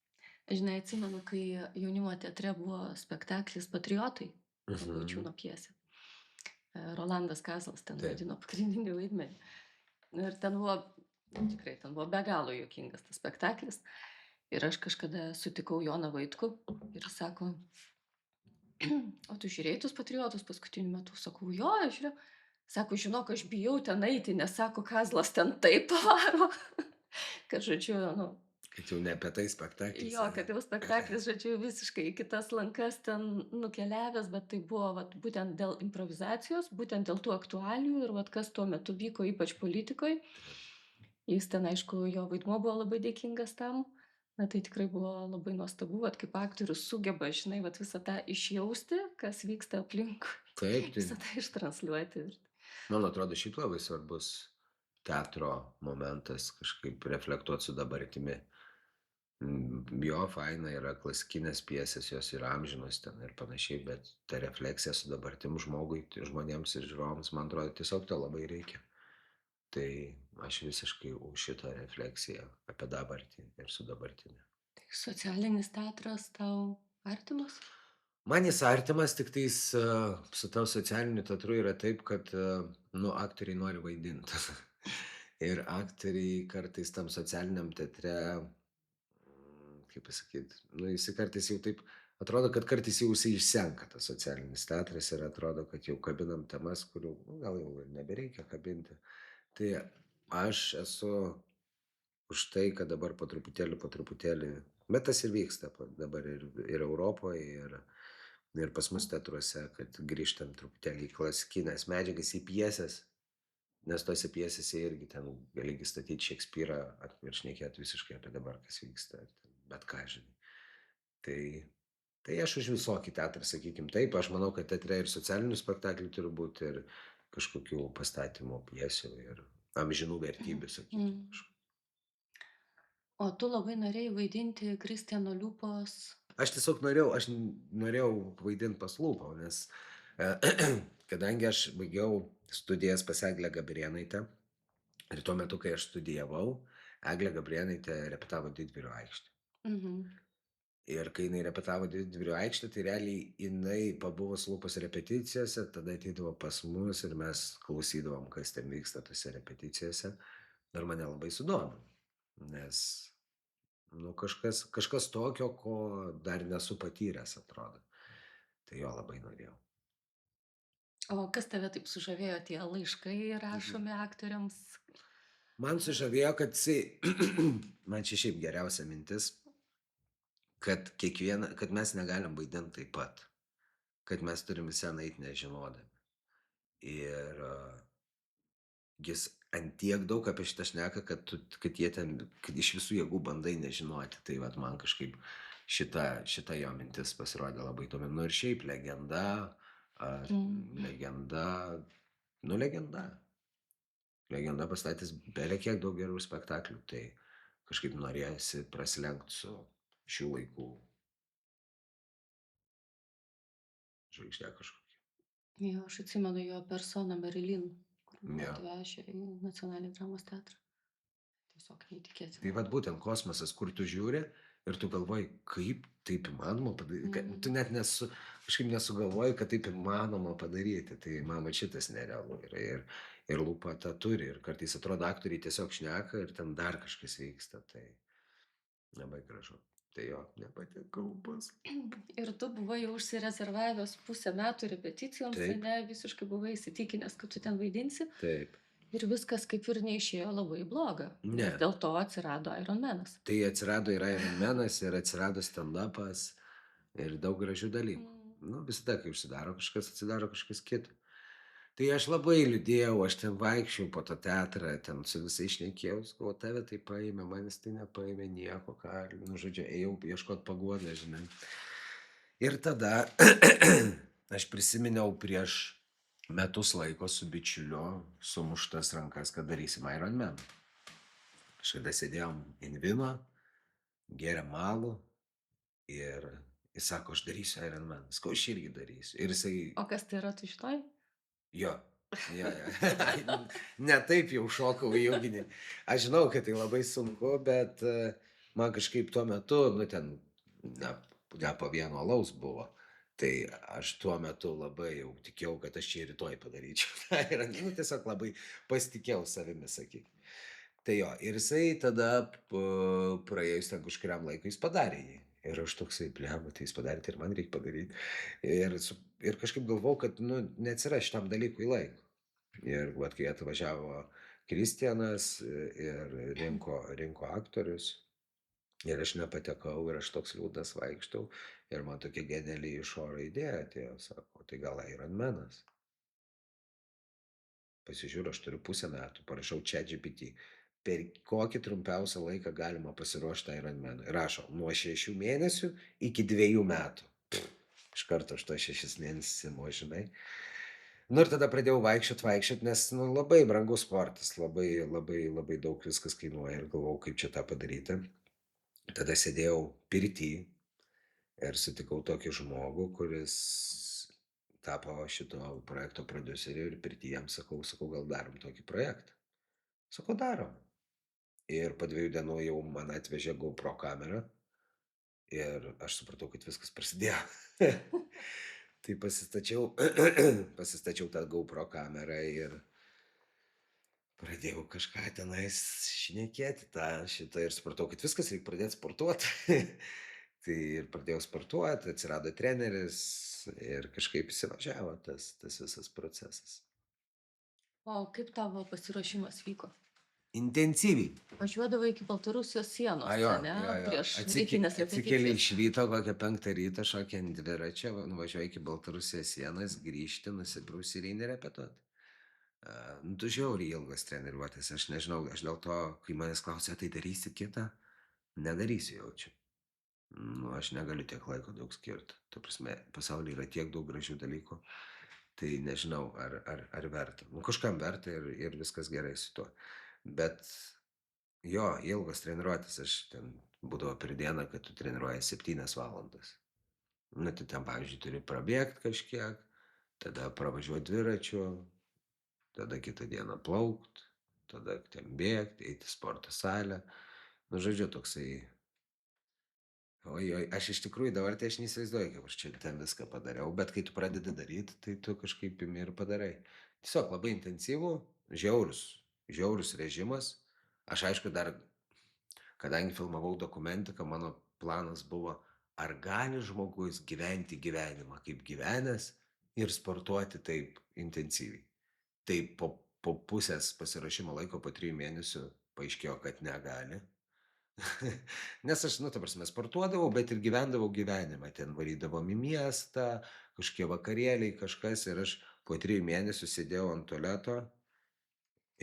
Žinai, atsimenu, kai jaunimo teatre buvo spektaklis Patriotai, Vaičiūno pjesė. Rolandas Kazlas ten Taip. vaidino pagrindinį vaidmenį. Ir ten buvo, tikrai ten buvo be galo juokingas tas spektaklis. Ir aš kažkada sutikau Joną Vaitkų ir jis sako, o tu žiūrėjai tuos Patriotus paskutiniu metu? Sakau, jo, aš žiūrėjau. Sako, žinok, aš bijau ten eiti, nes sako, Kazlas ten taip pavaro. Kad, žodžiu, nu, Kad jau ne apie tai spektaklis. jo, kad jau spektaklis, žodžiu, visiškai į kitas lankas ten nukeliavęs, bet tai buvo vat, būtent dėl improvizacijos, būtent dėl tų aktualijų ir vat, kas tuo metu vyko, ypač politikoje. Jis ten, aišku, jo vaidmuo buvo labai dėkingas tam. Na tai tikrai buvo labai nuostabu, vat, kaip aktorius sugeba, žinai, vat, visą tą išjausti, kas vyksta aplink, Taip, tai visą tą ištranslituoti. man atrodo šiaip labai svarbus teatro momentas kažkaip reflektuoti su dabartimi. Jo, faina yra klasikinės pjesės, jos yra amžinos ten ir panašiai, bet ta refleksija su dabartim žmonėms ir žiūrovams, man atrodo, tiesiog to labai reikia. Tai aš visiškai už šitą refleksiją apie dabartį ir su dabartimi. Tai socialinis teatras tau artimas? Man jis artimas, tik tais su tau socialiniu teatru yra taip, kad, nu, aktoriai nori vaidinti. Ir aktoriai kartais tam socialiniam teatre, kaip pasakyt, nu, jis kartais jau taip, atrodo, kad kartais jau jisai išsenka tas socialinis teatras ir atrodo, kad jau kabinam temas, kurių nu, gal jau ir nebereikia kabinti. Tai aš esu už tai, kad dabar po truputėlį, bet tas ir vyksta dabar ir Europoje, ir pas mus teatruose, kad grįžtam truputėlį į klasikinės medžiagas, į pjesės, nes tose pjesėse irgi ten gali gi statyti Šekspyrą ir šnekėti visiškai apie dabar, kas vyksta, bet ką žinai. Tai aš už visokį teatrą, sakykim taip, aš manau, kad teatre ir socialinių spektaklių turi būti, ir kažkokių pastatymų, pjesių, ir amžinų vertybių, sakykim. O tu labai norėjai vaidinti Kristiano Liupos. Aš tiesiog norėjau vaidinti pas Lūpą, nes kadangi aš baigiau studijas pas Eglę Gabrėnaitę ir tuo metu, kai aš studijavau, Eglė Gabrėnaitė repetavo Didvyrių aikštę. Mhm. Ir kai jinai repetavo Didvyrių aikštę, tai realiai jinai pabuvus Lūpos repeticijose, tada ateidavo pas mus ir mes klausydavom, kas ten vyksta tose repeticijose. Ir mane labai sudomino, nes nu, kažkas tokio, ko dar nesu patyręs, atrodo. Tai jo labai norėjau. O kas tave taip sužavėjo, tie laiškai rašomi aktoriams? Man sužavėjo, kad man čia šiaip geriausia mintis, kad mes negalim vaidinti taip pat, kad mes turim visą eiti nežinodami. Ir ant tiek daug apie šitą šneka, kad iš visų jėgų bandai nežinoti. Tai vat man kažkaip šita jo mintis pasirodė labai įdomi. Nu ir šiaip legenda, a, Mm. legenda, nu legenda. Legenda pastatęs belekiek daug gerų spektaklių, tai kažkaip norėjosi prasilenkt su šių laikų žvaigžde kažkokia. Jo, aš atsimenu jo personą Marilyn, kur buvo Jo. atvežę į Nacionalinį dramos teatrą. Tiesiog Tai neįtikėtina vat buvo. būtent kosmosas, kur tu žiūri ir tu galvoji, kaip taip įmanoma padaryti, kad tu Mm. net kažkaip nesugalvoji, kad taip įmanoma padaryti. Tai man vat šitas nerealu yra ir lūpa tą turi ir kartais atrodo aktoriai tiesiog šneka ir ten dar kažkas vyksta, tai labai gražu. Tai jo, nepatekau pas. Ir tu buvai jau užsirezervavęs pusę metų repeticijoms, Taip, ane, visiškai buvai įsitikinęs, kad tu ten vaidinsi. taip. Ir viskas kaip ir neišėjo labai bloga, Ne. nes dėl to atsirado Ironmanas. Tai atsirado ir Ironmanas, ir atsirado stand-upas, ir daug gražių dalykų. Mm. Nu, visada, kai užsidaro kažkas, atsidaro kažkas kito. Tai aš labai liūdėjau, aš ten vaikščiojau po tą teatrą, ten su visais šnekėjau, sakau, "O tave tai paėmė, manęs tai nepaėmė nieko, ką, nu, žodžiu, ėjau ieškot paguodą, žinai. Ir tada aš prisiminiau prieš metus laiko su bičiuliu sumuštas rankas, kad darysim Ironman. Kažkada sėdėjom Invino, gėrėm alų ir jis sako, aš darysiu Ironman. Sakau, aš irgi darysiu. Ir jisai, O kas tai yra, tu žinai? jo, jo, jo. Ne taip jau šokau į ugnį. Aš žinau, kad tai labai sunku, bet man kažkaip tuo metu, nu ten, ne po vieno alaus buvo. Tai aš tuo metu labai jau tikėjau, kad aš čia rytoj padaryčiau. Ir, nu, tiesiog labai pasitikėjau savimi, sakyk. Tai jo, ir jisai tada praėjus ten kažkuriam laikui jis padarė jį. Ir aš toksai, blemba, tai jis padarė, tai ir man reikia padaryti. Ir kažkaip galvojau, kad, nu, neatsiras šitam dalykui laiko. Ir vat, kai atvažiavo Kristianas ir rinko aktorius, ir aš nepatekau, ir aš toks liūdnas vaikštau, ir man tokia geniali iš oro idėja atėjo, sako, tai gal Ironmanas. Pasižiūriu, aš turiu pusę metų, parašau ChatGPT, per kokį trumpiausią laiką galima pasiruošti Ironmanui. Rašo, nuo 6 mėnesių iki 2 metų. Iš karto aš to 6 mėnesius imu, žinai. Nu ir tada pradėjau vaikščiot, nes nu, labai brangus sportas, labai, labai, labai daug viskas kainuoja ir galvojau, kaip čia tą padaryti. Tada sėdėjau pirty ir sutikau tokį žmogų, kuris tapo šito projekto prodiuseriu ir pirty jam sakau, gal darom tokį projektą. Sako, darom. Ir po 2 dienų jau man atvežė GoPro kamerą ir aš supratau, kad viskas prasidėjo. Tai pasistačiau tą GoPro kamerą ir pradėjau kažką tenais šnekėti šitą ir supratau, kad viskas reikia pradėti sportuoti. Tai ir pradėjau sportuoti, atsirado treneris ir kažkaip įsivažiavo tas visas procesas. O kaip tavo pasiruošimas vyko? Intensyviai. Važiuodavai iki Baltarusijos sienos, Jo, ane, jo, jo. prieš rytinės Atsikeli repeticijas. iš ryto, kokią 5 ryto, šoki ant dviračio, nuvažiuoji iki Baltarusijos sienos, grįžti, nusiprausi ir eini repetuoti. Nu, tu žiauriai ilgas treniruotės, aš nežinau, aš dėl to, kai manęs klausia, tai darysi kitą, nedarysiu jaučiu. Nu, aš negaliu tiek laiko daug skirti. Tu prasme, pasaulyje yra tiek daug gražių dalykų, tai nežinau, ar verta. Nu, kažkam verta ir viskas gerai su tuo. Bet jo, ilgos treniruotės, aš ten būdavo per dieną, kad tu treniruoji 7 valandas. Nu, tai ten, pavyzdžiui, turi prabėgti kažkiek, tada pravažiuoti dviračiu, tada kitą dieną plaukt, tada ten bėgti, eiti į sporto salę. Nu, žodžiu, toksai. Oi, aš iš tikrųjų dabar tai aš neįsivaizduoju, kaip aš čia ten viską padariau, bet kai tu pradedi daryti, tai tu kažkaip imi ir padarai. Tiesiog labai intensyvų, žiaurus režimas. Aš aišku dar, kadangi filmavau dokumentiką, mano planas buvo, ar gali žmogus gyventi gyvenimą kaip gyvenęs ir sportuoti taip intensyviai. Tai po pusės pasiruošimo laiko, po 3 mėnesių paaiškėjo, kad negali. Nes aš, nu, ta prasme, sportuodavau, bet ir gyvendavau gyvenimą. Ten varydavom į miestą, kažkokie vakarėliai, kažkas. Ir aš po 3 mėnesių sėdėjau ant tualeto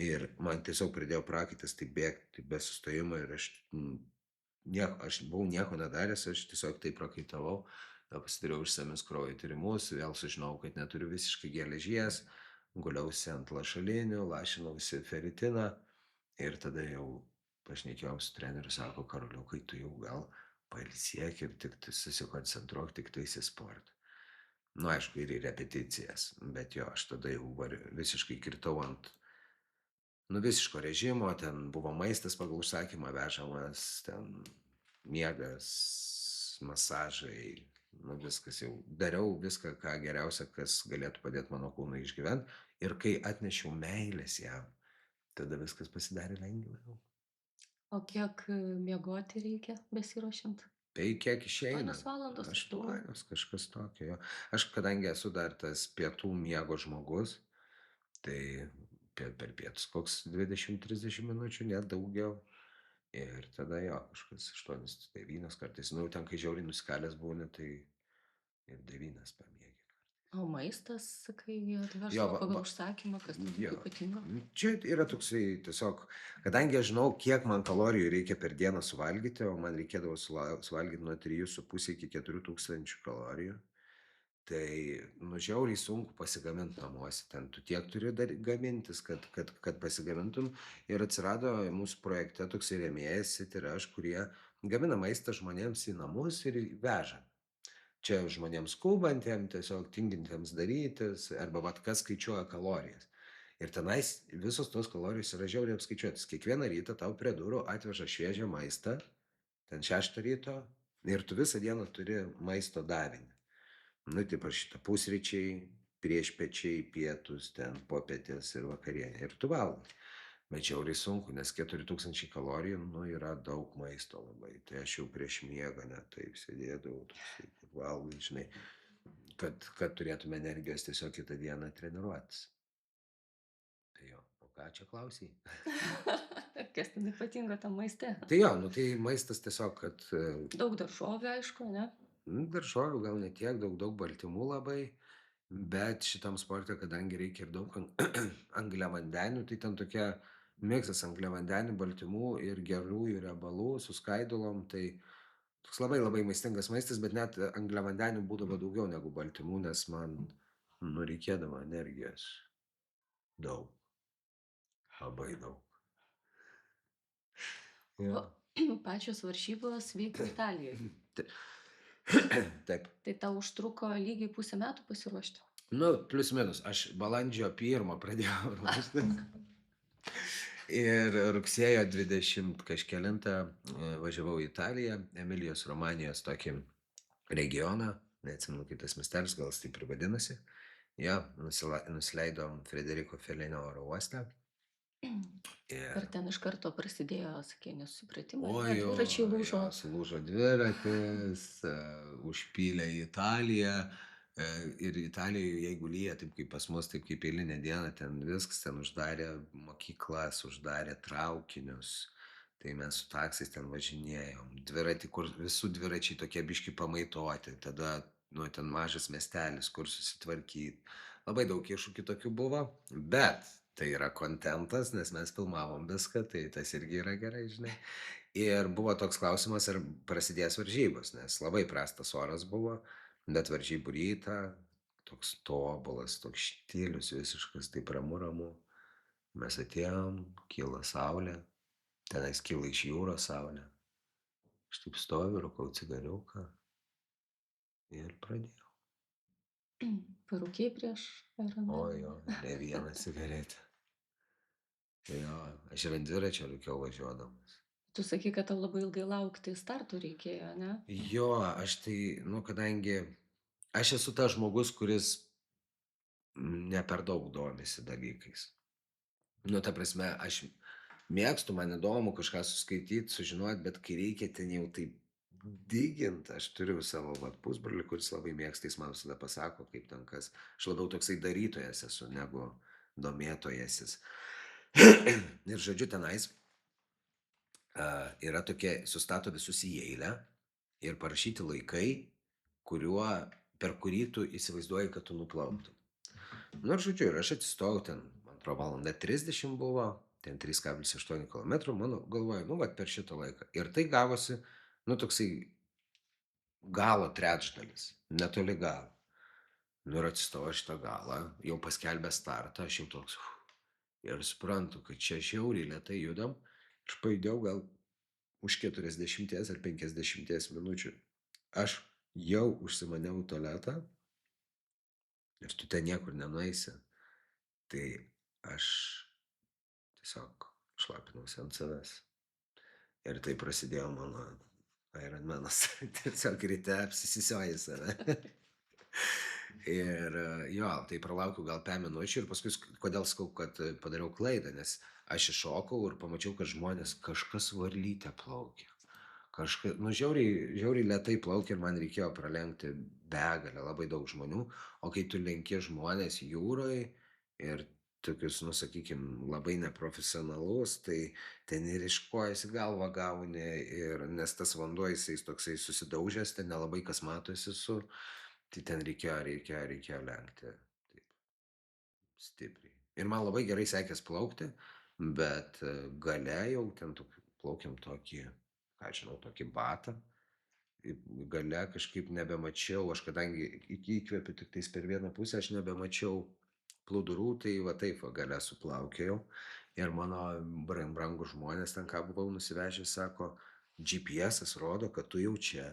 Ir man tiesiog pradėjo prakaitas taip bėgti be sustojimo ir aš buvau nieko nedaręs, aš tiesiog taip prakaitavau. Tada pasidariau išsamius kraujo tyrimus, vėl sužinojau, kad neturiu visiškai geležies, guliausi ant lašalinių, lašinausi feritiną ir tada jau pašnekėjom su treneriu, sako, Karoliukai, tu jau gal pailsėk ir tik tu susikoncentruok tik tais į sportą. Nu, aišku, ir į repeticijas, bet jo, aš tada jau visiškai kirtau ant, nu, visiško režimo, ten buvo maistas pagal užsakymą vežamas, ten miegas, masažai, nu, viskas jau. Dariau viską, ką geriausia, kas galėtų padėti mano kūnui išgyventi. Ir kai atnešiau meilės jam, tada viskas pasidarė lengviau. O kiek miegoti reikia besiruošiant? Tai kiek išeina? 8 valandos ar daugiau? 8, kažkas tokio. Jo. Aš kadangi esu dar tas pietų miego žmogus, tai per pietus koks 20-30 minučių, net daugiau. Ir tada jo, kažkas 8-9 kartais. Nu, ten, kai žiauriai nusikalęs būni, tai ir 9 pamiegi. O maistas, sakai, Jo, atveždavo pagal užsakymą, kas ten jo. tokio ypatingo? Čia yra toksai tiesiog, kadangi aš žinau, kiek man kalorijų reikia per dieną suvalgyti, o man reikėdavo suvalgyti nuo 3,5 iki 4 tūkstančių kalorijų, tai nu žiauriai sunku pasigamint namuose. Ten tu tiek turi gamintis, kad pasigamintum. Ir atsirado mūsų projekte toksai rėmėjas, tai yra aš, kurie gamina maistą žmonėms į namus ir veža. Čia žmonėms skubantiem, tiesiog tingintiems darytis, arba vat kas skaičiuoja kalorijas. Ir tenais visos tos kalorijos yra žiauriai apskaičiuotas. Kiekvieną rytą tau prie durų atveža šviežią maistą, ten 6 ryto, ir tu visą dieną turi maisto davinį. Nu, tai parašyta pusryčiai, priešpečiai, pietus, ten popietės ir vakarienė. Ir tu valgai. Bet žiauriai sunku, nes 4000 kalorijų, nu, yra daug maisto labai. Tai aš jau prieš miegą net taip sėdėdavau, toksai, kur valgai, žinai, kad turėtume energijos tiesiog kitą dieną treniruotis. Tai jo, o ką čia klausai? Kas ten ypatingo tam maiste? Tai jo, nu tai maistas tiesiog, kad Daug daržovių, aišku, ne? daržovių gal ne tiek, daug baltymų labai, bet šitam sporte, kadangi reikia ir daug angliavandenių, tai ten tokia miksas angliavandenių, baltymų ir gerųjų riebalų su skaidulom, tai toks labai labai maistingas maistas, bet net angliavandenių būdavo daugiau negu baltymų, nes man nu reikėdavo energijos daug, labai daug. Jo. O pačios varžybos vyko Italijoje. Taip. Tai tau užtruko lygiai 1,5 metų pasiruošti? Nu, plius minus. Aš balandžio 1 pradėjau ruoštis. Ir rugsėjo 20 kažkelintą važiavau į Italiją, Emilijos Romanijos tokį regioną, neatsimenu, kaip tas miestelis, gal jis taip ir vadinasi. Jo, nusileidom Frederiko Felinio oro uoste. Ir ten iš karto prasidėjo, sakė, nesupratimai. Oi, Dviračiai lūžo. sulūžo dviratis, užpylė į Italiją. Ir Italijoje, jeigu lyja, taip kaip pas mus, taip kaip eilinė diena, ten viskas, ten uždarė mokyklas, uždarė traukinius. Tai mes su taksais ten važinėjom. Dviratį, kur visų dviračiai tokie biški pamaitoti. Tada, nu, ten mažas miestelis, kur susitvarkyti. Labai daug iššūkių tokių buvo, bet tai yra kontentas, nes mes filmavom viską, tai tas irgi yra gerai, žinai. Ir buvo toks klausimas, ar prasidės varžybos, nes labai prastas oras buvo, bet varžybų rytą, toks tobulas, toks štilius visiškas, taip ramu. Mes atėjom, kyla saulė, tenais kyla iš jūros saulė. Aš taip stoviu, rūkau cigariuką ir pradėjau. Parūkiai prieš Ironmaną? O jo, ne vieną cigaretę. Jo, aš ir ant dviračio rūkiau važiuodamas. Tu sakai, kad tau labai ilgai laukti startų reikėjo, ne? Jo, aš tai, nu, kadangi aš esu tas žmogus, kuris ne per daug domisi dalykais. Nu, ta prasme, aš mėgstu, man įdomu kažką suskaityti, sužinoti, bet kai reikia ten jau taip digint, aš turiu savo pusbrolį, kuris labai mėgsta, jis man visada pasako, kaip ten kas. Aš labiau toksai darytojas esu, negu domėtojasis. Ir žodžiu, tenais yra tokie, sustato visus į eilę ir parašyti laikai, per kurį tu įsivaizduoji, kad tu nuplauktum. Nu ir žodžiu, ir aš atsistojau ten, man atrodo, valanda 30 buvo, ten 3,8 kilometrų, mano galvoju, nu, vat per šitą laiką. Ir tai gavosi, nu, toksai galo trečdalis, netoli galo. Nu ir atsistojo šitą galą, jau paskelbė startą, aš jau toks, ir suprantu, kad čia žiauriai lėtai judam. Aš pajudėjau gal už 40 ar 50 minučių. Aš jau užsimaniau į tualetą ir tu ten niekur nenueisi. Tai aš tiesiog šlapinausi ant savęs. Ir tai prasidėjo mano Ironmanas. Tiesiog ryte apsisisioji save. Ir jo, tai pralaukiau gal 5 minučių ir paskui, kodėl sakau, kad padariau klaidą, nes aš iššokau ir pamačiau, kad žmonės kažkas varlytę plaukia. Nu, žiauriai lėtai plaukia ir man reikėjo pralenkti begalę, labai daug žmonių, o kai tu lenki žmonės jūroje ir tokius, nu, sakykime, labai neprofesionalus, tai ten ir iš kojas į galvą gauni, ir nes tas vanduo jisai toksai susidaužęs, ten nelabai kas matosi su, tai ten reikėjo lenkti taip stipriai. Ir man labai gerai sekės plaukti, bet gale jau ten plaukėm tokį, ką žinau, tokį batą. Gale kažkaip nebemačiau, aš kadangi įkvėpiu tik tais per vieną pusę, aš nebemačiau plūdurų, tai va taip va gale suplaukėjau. Ir mano brangus žmonės ten, ką buvau nusivežęs, sako, GPS rodo, kad tu jau čia.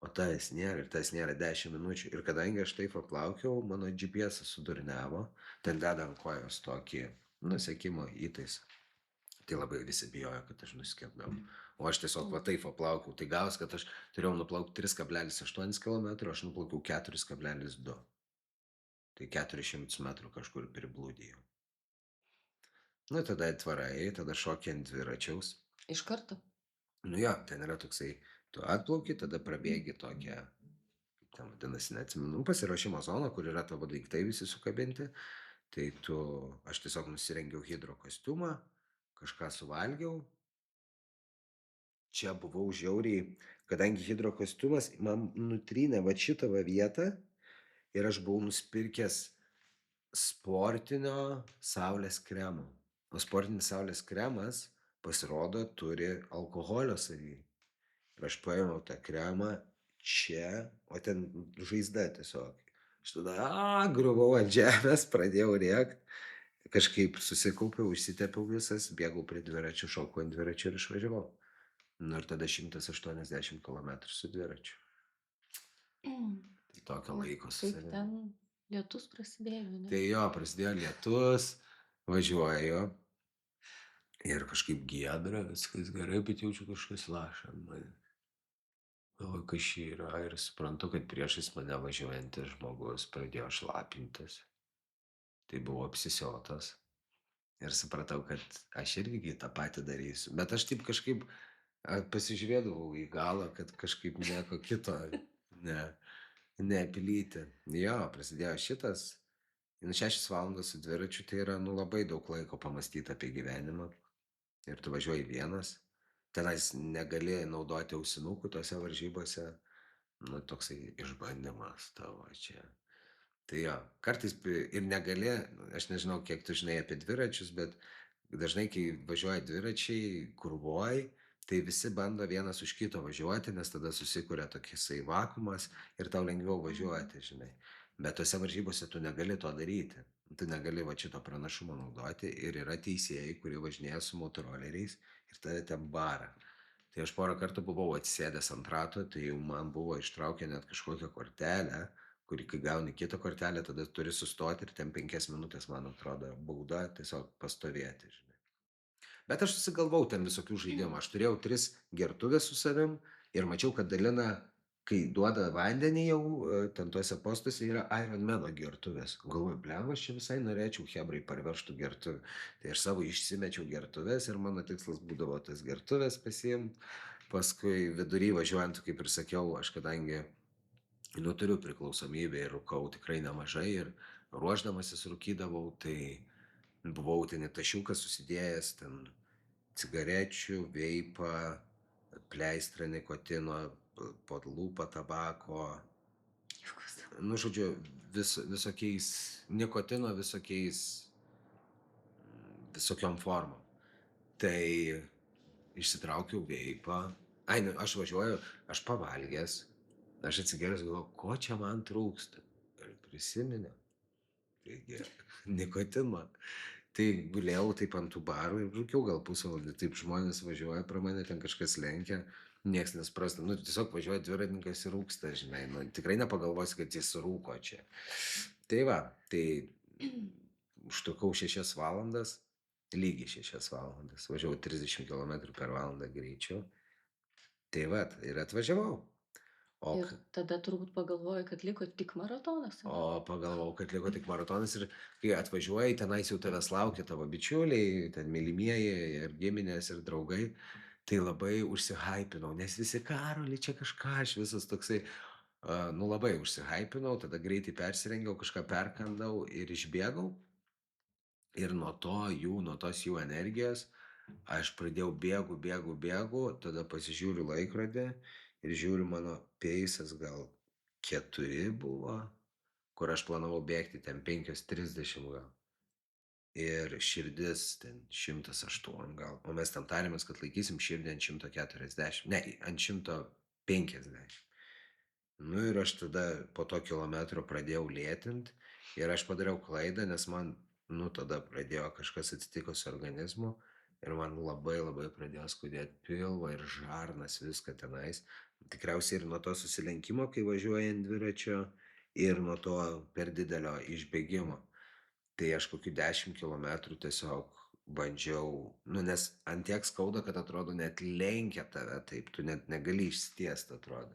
O tas nėra, ir tas nėra 10 minučių. Ir kadangi aš taip paplaukiau, mano GPS sudurniavo, ten deda ant kojos tokį nusekimo įtaisą. Tai labai visi bijojo, kad aš nuskendau. O aš tiesiog va taip paplaukiau. Tai gavos, kad aš turėjau nuplaukti 3,8 km, aš nuplaukiau 4,2. Tai 400 metrų kažkur priblūdėjau. Nu, tada atvarai, tada šoki ant dviračiaus. Iš karto? Nu jo, ten yra toksai, tu atplauki, tada prabėgi tokią, kaip ten vadinasi, neatsimenu, pasiruošimo zoną, kur yra tavo daiktai visi sukabinti. Tai aš tiesiog nusirengiau hidro kostiumą, kažką suvalgiau. Čia buvau žiauriai, kadangi hidro kostiumas man nutrynė va šitą va vietą ir aš buvau nusipirkęs sportinio saulės kremo. O sportinis saulės kremas, pasirodo, turi alkoholio savy. Ir aš paėmiau tą kremą čia, o ten žaizda tiesiog. Aš tada, griuvau ant žemės, pradėjau rėkt. Kažkaip susikaupiau, išsitepiau visas, bėgau prie dviračių, šokau ant dviračių ir išvažiavau. Nu ir tada 180 km su dviračiu. Tai tokio laiko su Kaip savimi. ten lietus prasidėjo, ne? Tai jo, prasidėjo lietus, važiuoju ir kažkaip giedra, viskas gerai, bet jaučiu kažkas laša ant mane. Galvoju, kas čia yra, ir suprantu, kad priešais mane važiuojantis žmogus pradėjo šlapintis. Tai buvo apsisiotas. Ir supratau, kad aš irgi tą patį darysiu. Bet aš taip kažkaip pasižiūrėdavau į galą, kad kažkaip nieko kito neapilyti. Jo, prasidėjo šitas. 6 valandas su dviračiu tai yra labai daug laiko pamastyti apie gyvenimą. Ir tu važiuoji vienas. Tenais negali naudoti ausinukų tose varžybose. Nu, toksai išbandymas tavo čia. Tai jo, kartais ir negali, aš nežinau, kiek tu žinai apie dviračius, bet dažnai, kai važiuoja dviračiai, kurvuoji, tai visi bando vienas už kito važiuoti, nes tada susikuria toksai vakumas ir tau lengviau važiuoti, žinai. Bet tose varžybose tu negali to daryti. Tu negali va šito pranašumo naudoti ir yra teisėjai, kurie važinėja su motoroleriais ir tada ten bara. Tai aš porą kartų buvau atsisėdęs ant rato, tai jau man buvo ištraukę net kažkokią kortelę, kurį kai gauni kitą kortelę, tada turi sustoti ir ten 5 minutės, man atrodo, bauda tiesiog pastovėti, žinai. Bet aš susigalvau ten visokių žaidimų. Aš turėjau 3 gertuvės su savim ir mačiau, kad dalina, kai duoda vandenį jau, ten tuose postuose yra Ironmano gertuvės. Galvoju, blemba, aš čia visai norėčiau hebrai parvežtų gertuvę. Tai aš savo išsimečiau gertuvės ir mano tikslas būdavo tas gertuvės pasiimti. Paskui vidury važiuojant, kaip ir sakiau, aš kadangi turiu priklausomybę ir rūkau tikrai nemažai ir ruošdamasis rūkydavau, tai buvau ten į tašiuką susidėjęs, ten cigarečių, veipą, pleistrą nikotino, pod lūpą tabako. Nu, žodžiu, visokiais, nikotino visokiais visokiom formom. Tai išsitraukiau veipą. Ai, nu, aš važiuoju, aš pavalgęs, aš atsigėręs galvoju, ko čia man trūksta. Ir prisiminiau, taigi nikotino. Tai gulėjau taip ant tų barų ir rūkiau gal pusvalandį, taip žmonės važiuoja pro mane, ten kažkas lenkia, nieks nesprasta, nu tiesiog važiuoja dviratininkas ir rūksta, žinai, nu tikrai nepagalvosi, kad jis rūko čia. Tai va, tai užtrukau 6 valandas, lygiai 6 valandas, važiavau 30 km per valandą greičiu, tai va, ir atvažiavau. O Ir tada turbūt pagalvojai, kad liko tik maratonas, ane? O pagalvojau, kad liko tik maratonas ir kai atvažiuoji, tenais jau tavęs laukia tavo bičiuliai, ten mylimieji ir giminės ir draugai, tai labai užsihaipinau, nes visi Karoli, čia kažką, aš visas toksai, nu labai užsihaipinau, tada greitai persirengiau, kažką perkandau ir išbėgau. Ir nuo to nuo tos jų energijos, aš pradėjau bėgu, tada pasižiūriu laikrodį ir žiūriu mano peisas gal 4 buvo, kur aš planavau bėgti ten 5:30 gal. Ir širdis ten 108 gal, o mes ten tarėmės, kad laikysim širdį ant 140, ne, ant 150. Nu ir aš tada po to kilometro pradėjau lėtint ir aš padariau klaidą, nes man, nu tada pradėjo kažkas atsitiko su organizmu ir man labai labai pradėjo skaudėti pilvą ir žarnas, viską tenais. Tikriausiai ir nuo to susilenkimo, kai važiuoji ant dviračio, ir nuo to per didelio išbėgimo. Tai aš kokių 10 kilometrų tiesiog bandžiau, nu nes ant tiek skauda, kad atrodo net lenkia tave taip, tu net negali išstiest, atrodo.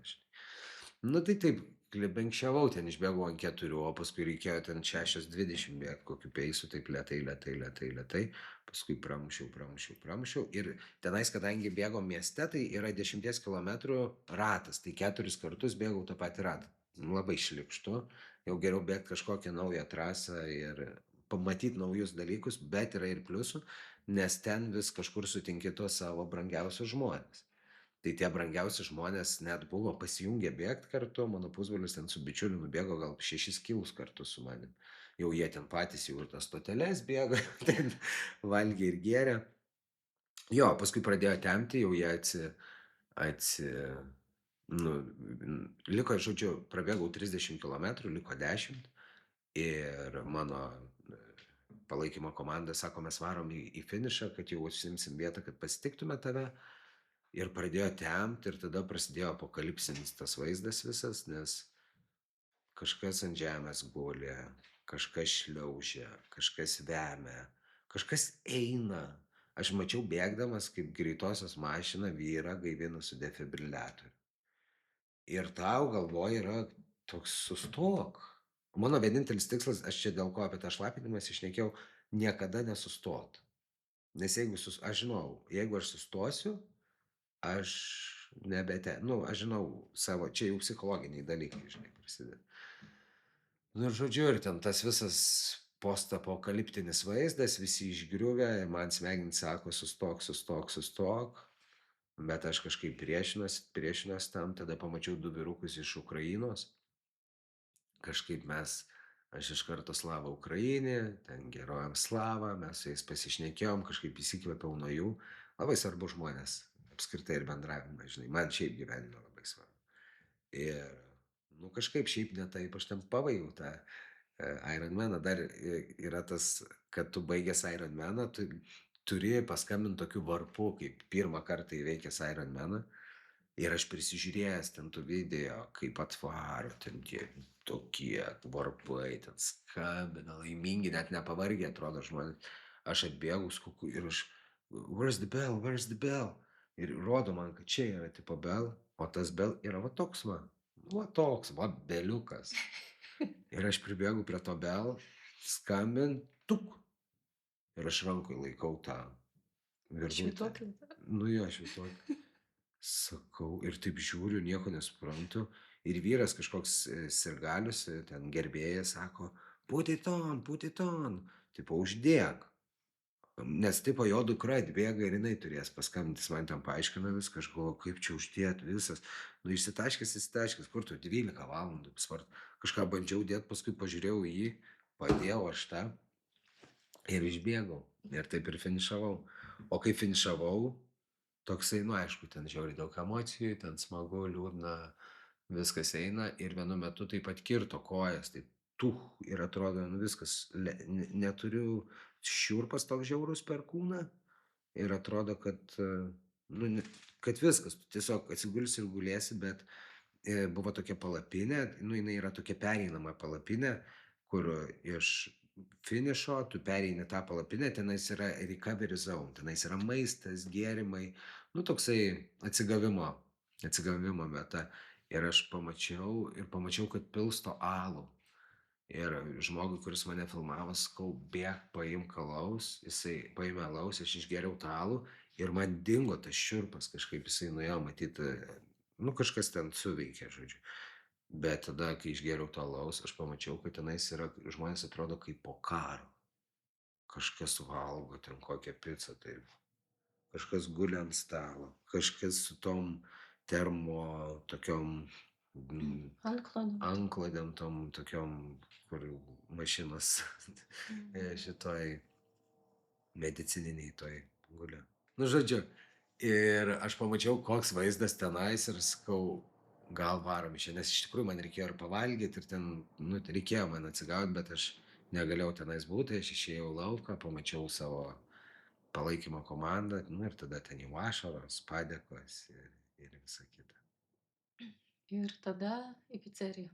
Nu tai taip, klibenkščiavau, ten išbėgau ant 4, o paskui reikėjo ten 6:20 bėgt kokiu peisu, taip lėtai, paskui pramušiau ir tenais, kadangi bėgom mieste, tai yra 10 kilometrų ratas, tai 4 kartus bėgau tą patį ratą. Labai šlykštu, jau geriau bėgt kažkokią naują trasą ir pamatyt naujus dalykus, bet yra ir pliusų, nes ten vis kažkur sutinki tuos savo brangiausius žmones. Tai tie brangiausi žmonės net buvo pasijungę bėgt kartu, mano pusbrolis ten su bičiuliu nubėgo gal 6 kilus kartu su manim. Jau jie ten patys jau ir tas stoteles bėgo, ten valgė ir gėrė. Jo, paskui pradėjo tempti, jau jie atsi, nu, liko, žodžiu, prabėgau 30 kilometrų, liko 10 ir mano palaikymo komanda sako, mes varom į finišą, kad jau užsimsim vietą, kad pasitiktume tave. Ir pradėjo tempt ir tada prasidėjo apokalipsinis tas vaizdas visas, nes kažkas ant žemės guli, kažkas šliaužia, kažkas vemia, kažkas eina. Aš mačiau bėgdamas, kaip greitosios mašina vyrą gaivina su defibriliatoriu. Ir tau galvoj yra toks sustok. Mano vienintelis tikslas, aš čia dėl ko apie tą šlapinimąsi šnekėjau, niekada nesustot. Nes jeigu aš žinau, jeigu aš sustosiu, aš nu, aš žinau savo, čia jau psichologiniai dalykai, žinai, prasideda. Nu ir žodžiu, ir ten tas visas postapokaliptinis vaizdas, visi išgriuvę, man smegenys sako, sustok, bet aš kažkaip priešinuos tam, tada pamačiau 2 vyrukus iš Ukrainos, kažkaip aš iš karto slava Ukrainį, ten gerojam slavą, mes su jais pasišnekėjom, kažkaip įsikvėpiau nuo jų, labai svarbu žmonės, apskritai ir bendravimą, žinai, man šiaip gyvenime labai svarbu. Ir, nu kažkaip šiaip ne taip, aš ten pabaigiau tą Ironmaną, dar yra tas, kad tu baigęs Ironmaną, tu turi paskambinti tokiu varpu, kaip pirmą kartą įveikęs Ironmaną. Ir aš prisižiūrėjęs ten tų video, kaip atvaro, ten tie tokie varpai, ten skambina, laimingi, net nepavargę atrodo žmonės. Aš atbėgu skuku ir where's the bell? Ir rodo man, kad čia yra tipo bell, o tas bell yra va toks va beliukas. Ir aš pribėgu prie to bell, tuk. Ir aš rankoj laikau tą virvutę. Švytuoklį. Nu jo, švytuoklį. Sakau, ir taip žiūriu, nieko nesuprantu. Ir vyras kažkoks sirgalius, ten gerbėjas, sako, put it on, tipo uždėk. Nes tipo jo dukra atbėga ir jinai turės paskambinti, jis man ten paaiškina viską, aš galvoju, kaip čia uždėt visas. Nu išsitaškęs, kur tu 12 valandų, kažką bandžiau dėt, paskui pažiūrėjau į jį, padėjau aš tą ir išbėgau. Ir taip ir finišavau. O kai finišavau, toksai, nu aišku, ten žiauriai daug emocijų, ten smagu, liūdna, viskas eina ir vienu metu taip pat kirto kojas, taip tuch ir atrodo, nu viskas, neturiu šiurpas toks žiaurus per kūną ir atrodo, kad, nu, kad viskas, tu tiesiog atsigulsi ir gulėsi, bet buvo tokia palapinė, nu, jinai yra tokia pereinama palapinė, kur iš finišo tu pereini tą palapinę, tenais yra recovery zone, tenais yra maistas, gėrimai, nu, toksai atsigavimo vieta. Ir aš pamačiau, kad pilsto alų. Ir žmogui, kuris mane filmavo, sakau, bėk, paimk alaus, jisai paėmė alaus, aš išgėriau tą alų ir man dingo tas šiurpas, kažkaip jisai nuėjo, matyti, nu kažkas ten suveikė, žodžiu. Bet tada, kai išgėriau to alaus, aš pamačiau, kad tenais yra, žmonės atrodo kaip po karo. Kažkas valgo ten kokią picą, taip. Kažkas guli ant stalo, kažkas su tom termo tokiom Antklodėm. antklodėm, tom tokiom, kur mašinos šitoj medicininiai toj guli. Nu, žodžiu, ir aš pamačiau, koks vaizdas tenais ir sakau, gal varom iš čia, nes iš tikrųjų man reikėjo ir pavalgyti, ir ten, nu, reikėjo man atsigauti, bet aš negalėjau tenais būti, aš išėjau į lauką, pamačiau savo palaikymo komandą, nu, ir tada ten jau ašaros, padėkos ir visa kita. Ir tada į pizzeriją.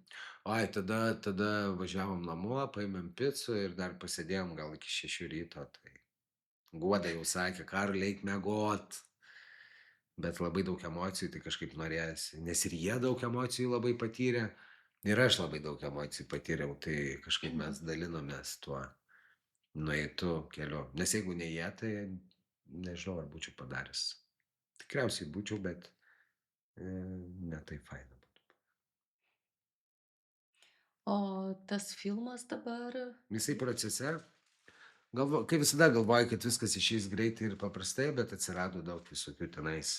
Ai, tada važiavom namo, paėmėm picų ir dar pasėdėjom gal iki 6 ryto, tai Guoda jau sakė, Karoli, eik miegot. Bet labai daug emocijų, tai kažkaip norėjosi, nes ir jie daug emocijų labai patyrė, ir aš labai daug emocijų patyriau, tai kažkaip mes dalinomės tuo nueitų keliu. Nes jeigu ne jie, tai nežinau, ar būčiau padaręs. Tikriausiai būčiau, bet ne taip faina būtų. O tas filmas dabar. Visai procese, kaip visada galvoju, kad viskas išeis greitai ir paprastai, bet atsirado daug visokių tenais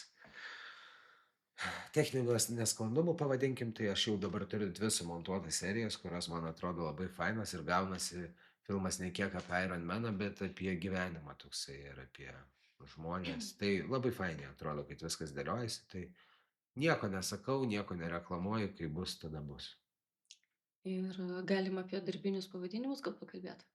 techninių nesklandumų, pavadinkim, tai aš jau dabar turiu 2 sumontuotas serijas, kurios man atrodo labai fainas ir gaunasi filmas ne kiek apie Iron Maną, bet apie gyvenimą toksai ir apie žmonės. Tai labai fainiai atrodo, kad viskas dėliojasi, tai nieko nesakau, nieko nereklamuoju, kai bus, tada bus. Ir galim apie darbinius pavadinimus gal pakalbėti.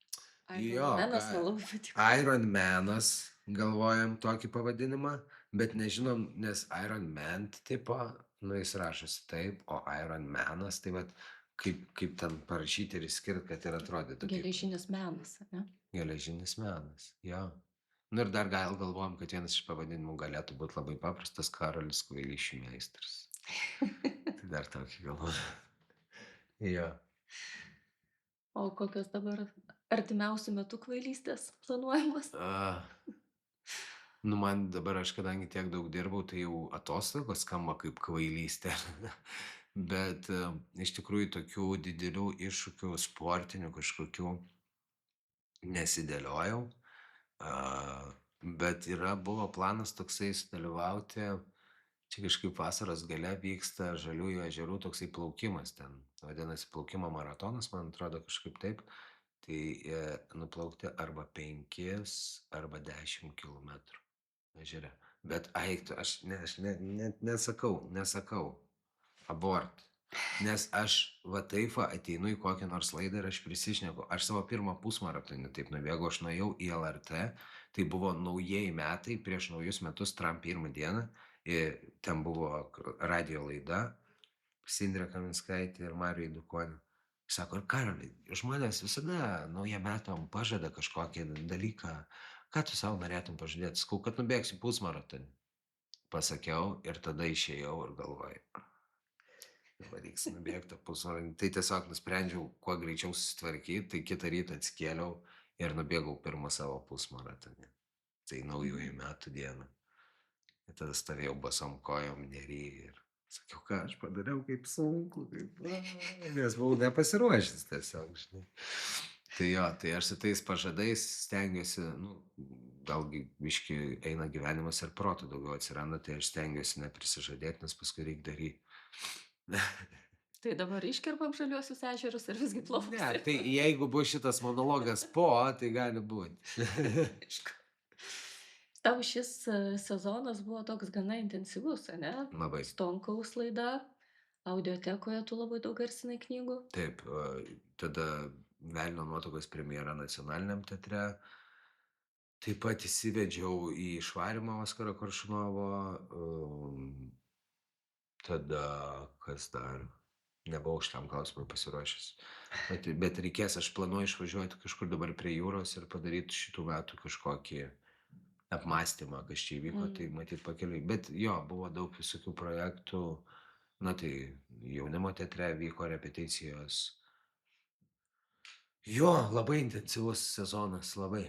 Jo, Iron Manas man labai patiko. Iron Manas, galvojam tokį pavadinimą, bet nežinom, nes Iron Man tipo, nu jis rašosi taip, o Iron Manas, tai vat, kaip ten parašyti ir išskirti, kad ir atrodytų. Geležinis menas, ne? Geležinis menas, jo. Nu ir dar galvojam, kad vienas iš pavadinimų galėtų būti labai paprastas Karolis Kvailysčių meistras. Tai dar tokį galvojam. Jo. O kokios dabar artimiausių metų kvailystės planuojamos? Nu, man dabar aš kadangi tiek daug dirbau, tai jau atostogos skamba kaip kvailystė. Bet iš tikrųjų tokių didelių iššūkių sportinių kažkokių nesidėliojau. Bet buvo planas toksai sudalyvauti, čia kažkaip vasaros gale vyksta Žaliųjų ežerų toksai plaukimas ten. Vadinasi, plaukimo maratonas, man atrodo kažkaip taip. Tai nuplaukti arba 5 arba 10 kilometrų ežere. Bet aš nesakau, abort. Nes aš va taip ateinu į kokią nors laidą ir aš prisišneku. Aš savo pirmą pusmaratonį taip nubėgau, aš nuėjau į LRT, tai buvo naujieji metai, prieš naujus metus, Trump 1 dieną, ir ten buvo radio laida, Sindrė Kaminskaitė ir Marijų Eidukonį. Sako, Karoli, žmonės visada naujiem metam pažada kažkokį dalyką, ką tu savo norėtum pažadėti? Sakau, kad nubėgsiu pusmaratonį. Pasakiau ir tada išėjau ir galvoju, dabar reiks nubėgti pusmaratonį. Tai tiesiog nusprendžiau, kuo greičiau susitvarkyti, tai kitą rytą atsikėliau ir nubėgau pirmą savo pusmaratonį. Tai naujųjų metų dieną. Ir tada stovėjau basom kojom nery ir sakiau, ką aš padariau, kaip sunku, nes buvau nepasiruošęs tiesiog, žinai. Tai jo, tai aš su tais pažadais stengiuosi, nu, galgi biški eina gyvenimas ir proto daugiau atsiranda, tai aš stengiuosi neprisižadėti, nes paskui reikia daryti. Tai dabar iškerpam Žaliuosius ežerus ar visgi Ne, plauksim? tai jeigu bus šitas monologas po, tai gali būt. Aišku. Tau šis, sezonas buvo toks gana intensyvus, ane? Labai. Stonkaus laida, audiotekoje tu labai daug garsinai knygų. Taip, tada Velnio nuotakos premjera Nacionaliniam teatre. Taip pat įsivedžiau į išvarymą Oskaro Koršunovo. Tada kas dar? Nebuvau šitam klausimui pasiruošęs. Bet reikės, aš planuoju išvažiuoti kažkur dabar prie jūros ir padaryti šitų metų kažkokį apmąstymą, kas čia įvyko, tai matyt pakeliui. Bet jo, buvo daug visokių projektų. Na tai jaunimo teatre vyko repeticijos. Jo, labai intensyvus sezonas, labai.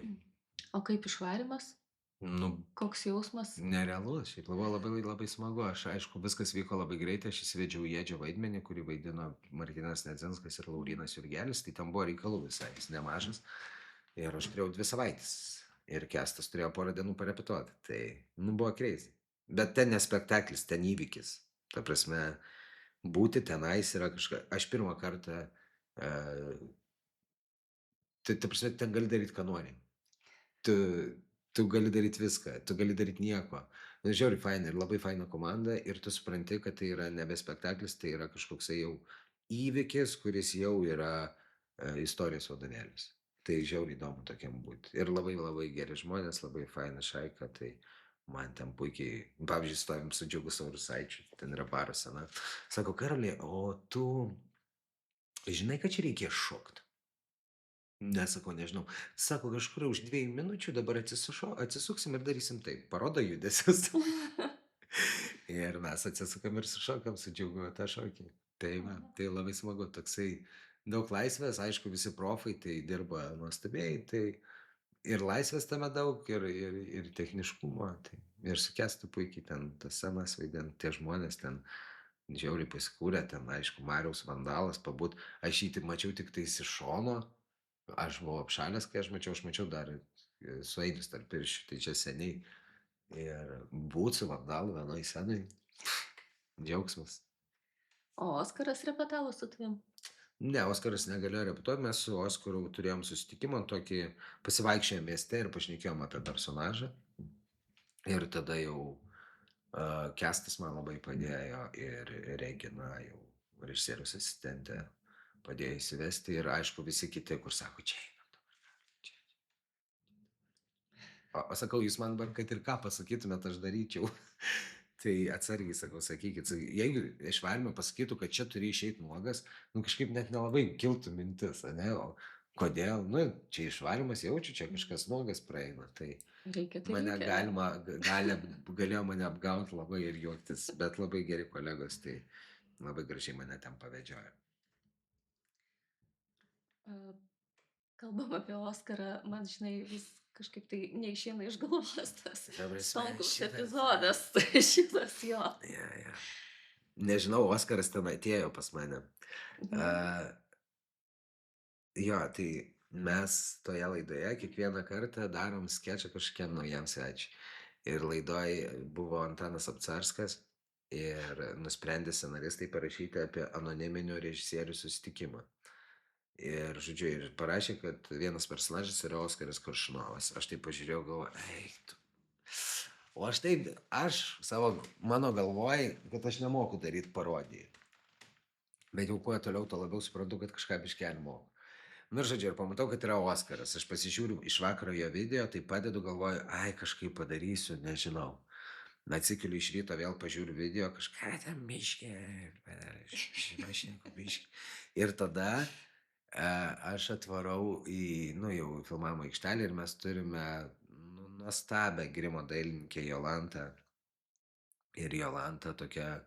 O kaip išvarymas? Nu, Koks jausmas? nerealus, šiaip buvo labai labai smagu. Aš, aišku, viskas vyko labai greitai, aš įsivedžiau Jedžio vaidmenį, kurį vaidino Martynas Nedzinskas ir Laurynas Jurgelis, tai tam buvo reikalų visai, jis nemažas. Ir aš turėjau 2 savaitės. Ir Kestas turėjo porą dienų parepetuoti. Tai, nu, buvo crazy. Bet ten ne spektaklis, ten įvykis. Ta prasme, būti tenais yra kažką. Aš pirmą kartą, tai ta prasme, ten gali daryti, ką nori. Tu gali daryti viską, tu gali daryti nieko. Nu, žiauriai faina ir labai faina komanda ir tu supranti, kad tai yra nebe spektaklis, tai yra kažkoksai jau įvykis, kuris jau yra istorijos vadovėlis. Tai žiauriai įdomu tokiam būti. Ir labai labai geri žmonės, labai faina šaika, tai man ten puikiai, pavyzdžiui, stovim su Džiugu Saurusaičiu, ten yra baro sena. Sako, Karolė, o tu žinai, kad čia reikės šokti? Ne, sakau, nežinau. Sako, kažkur už 2 minučių dabar atsisuksim ir darysim taip. Parodo judesius. Ir mes atsisukam ir sušokam su Džiugu tą šokį. Tai va, tai labai smagu. Toksai daug laisvės, aišku, visi profai tai dirba nuostabiai. Tai ir laisvės tame daug, ir techniškumo. Tai, ir su Kestu puikiai ten tas scenas vaidint, tie žmonės ten žiauriai pasikūrė, ten, aišku, Mariaus Vandalas pabūt. Aš jį mačiau tik tais iš šono. Aš buvau apšalęs, kai aš mačiau dar su Ainiu Storpirščiu, tai čia seniai. Ir būt su Vandalu vienoj scenoj, džiaugsmas. O Oskaras repetavo su tavim? Ne, Oskaras negalėjo repetuoti, mes su Oskaru turėjom susitikimą, tokį pasivaikščiojom mieste ir pašnekėjom apie personažą. Ir tada jau Kestas man labai padėjo ir Regina jau režisieriaus asistentė padėjo įsivesti ir aišku visi kiti, kur sako, čia einam dabar. O sakau, jūs man kad ir ką pasakytumėt, aš daryčiau. Tai atsargiai sakau, sakykit, jeigu išvarymą pasakytų, kad čia turi išeiti nuogas, nu kažkaip net nelabai kiltų mintis, ne? O kodėl? Nu, čia išvarymas jaučiu, čia kažkas nuogas praeina. Tai Reikia, tai mane reikia. galėjo mane apgauti labai ir juoktis, bet labai geri kolegos, tai labai gražiai mane ten pavedžiojo. Kalbam apie Oskarą, man, žinai, vis kažkaip tai neišeina iš galvos tas Stonkaus epizodas. Šitas jo. Ja. Nežinau, Oskaras ten atėjo pas mane. Jo, tai mes toje laidoje kiekvieną kartą darom skečą kažkokiam naujam svečiui. Ir laidoj buvo Antanas Apcarskas ir nusprendė scenaristai parašyti apie anoniminių režisierių susitikimą. Ir, žodžiu, ir parašė, kad vienas personažas yra Oskaras Koršunovas. Aš taip pažiūrėjau, galvoju, eik tu. O mano galvoj, kad aš nemoku daryti parodijų. Bet jau kuo toliau, to labiau suprantu, kad kažką biškelį moku. Nu ir, žodžiu, ir pamatau, kad yra Oskaras. Aš pasižiūriu iš vakaro jo video, tai padedu, galvoju, kažkaip padarysiu, nežinau. Atsikeliu iš ryto, vėl pažiūriu video, kažką ten miškė. Ir tada aš atvarau į, jau filmavimo aikštelę ir mes turime nuostabę grimo dailininkę Jolantą. Ir Jolanta tokia,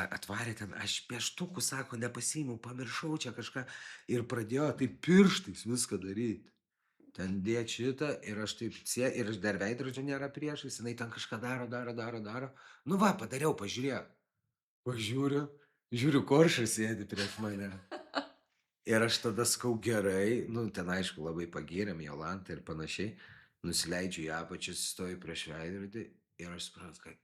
atvarė ten, aš pieštukų, sako, nepasiėmiau, pamiršau čia kažką. Ir pradėjo taip pirštais viską daryti. Ten dėt šitą ir aš taip ir aš dar veidrodžio nėra priešais, jinai ten kažką daro. Nu va, padariau, pažiūrėjau. Žiūriu, Koršas sėdi prieš mane. Ir aš tada sakau gerai, ten aišku labai pagyrėm Jolantą ir panašiai, nusileidžiu į apačią, stoju prieš veidrodį ir aš suprantu, kad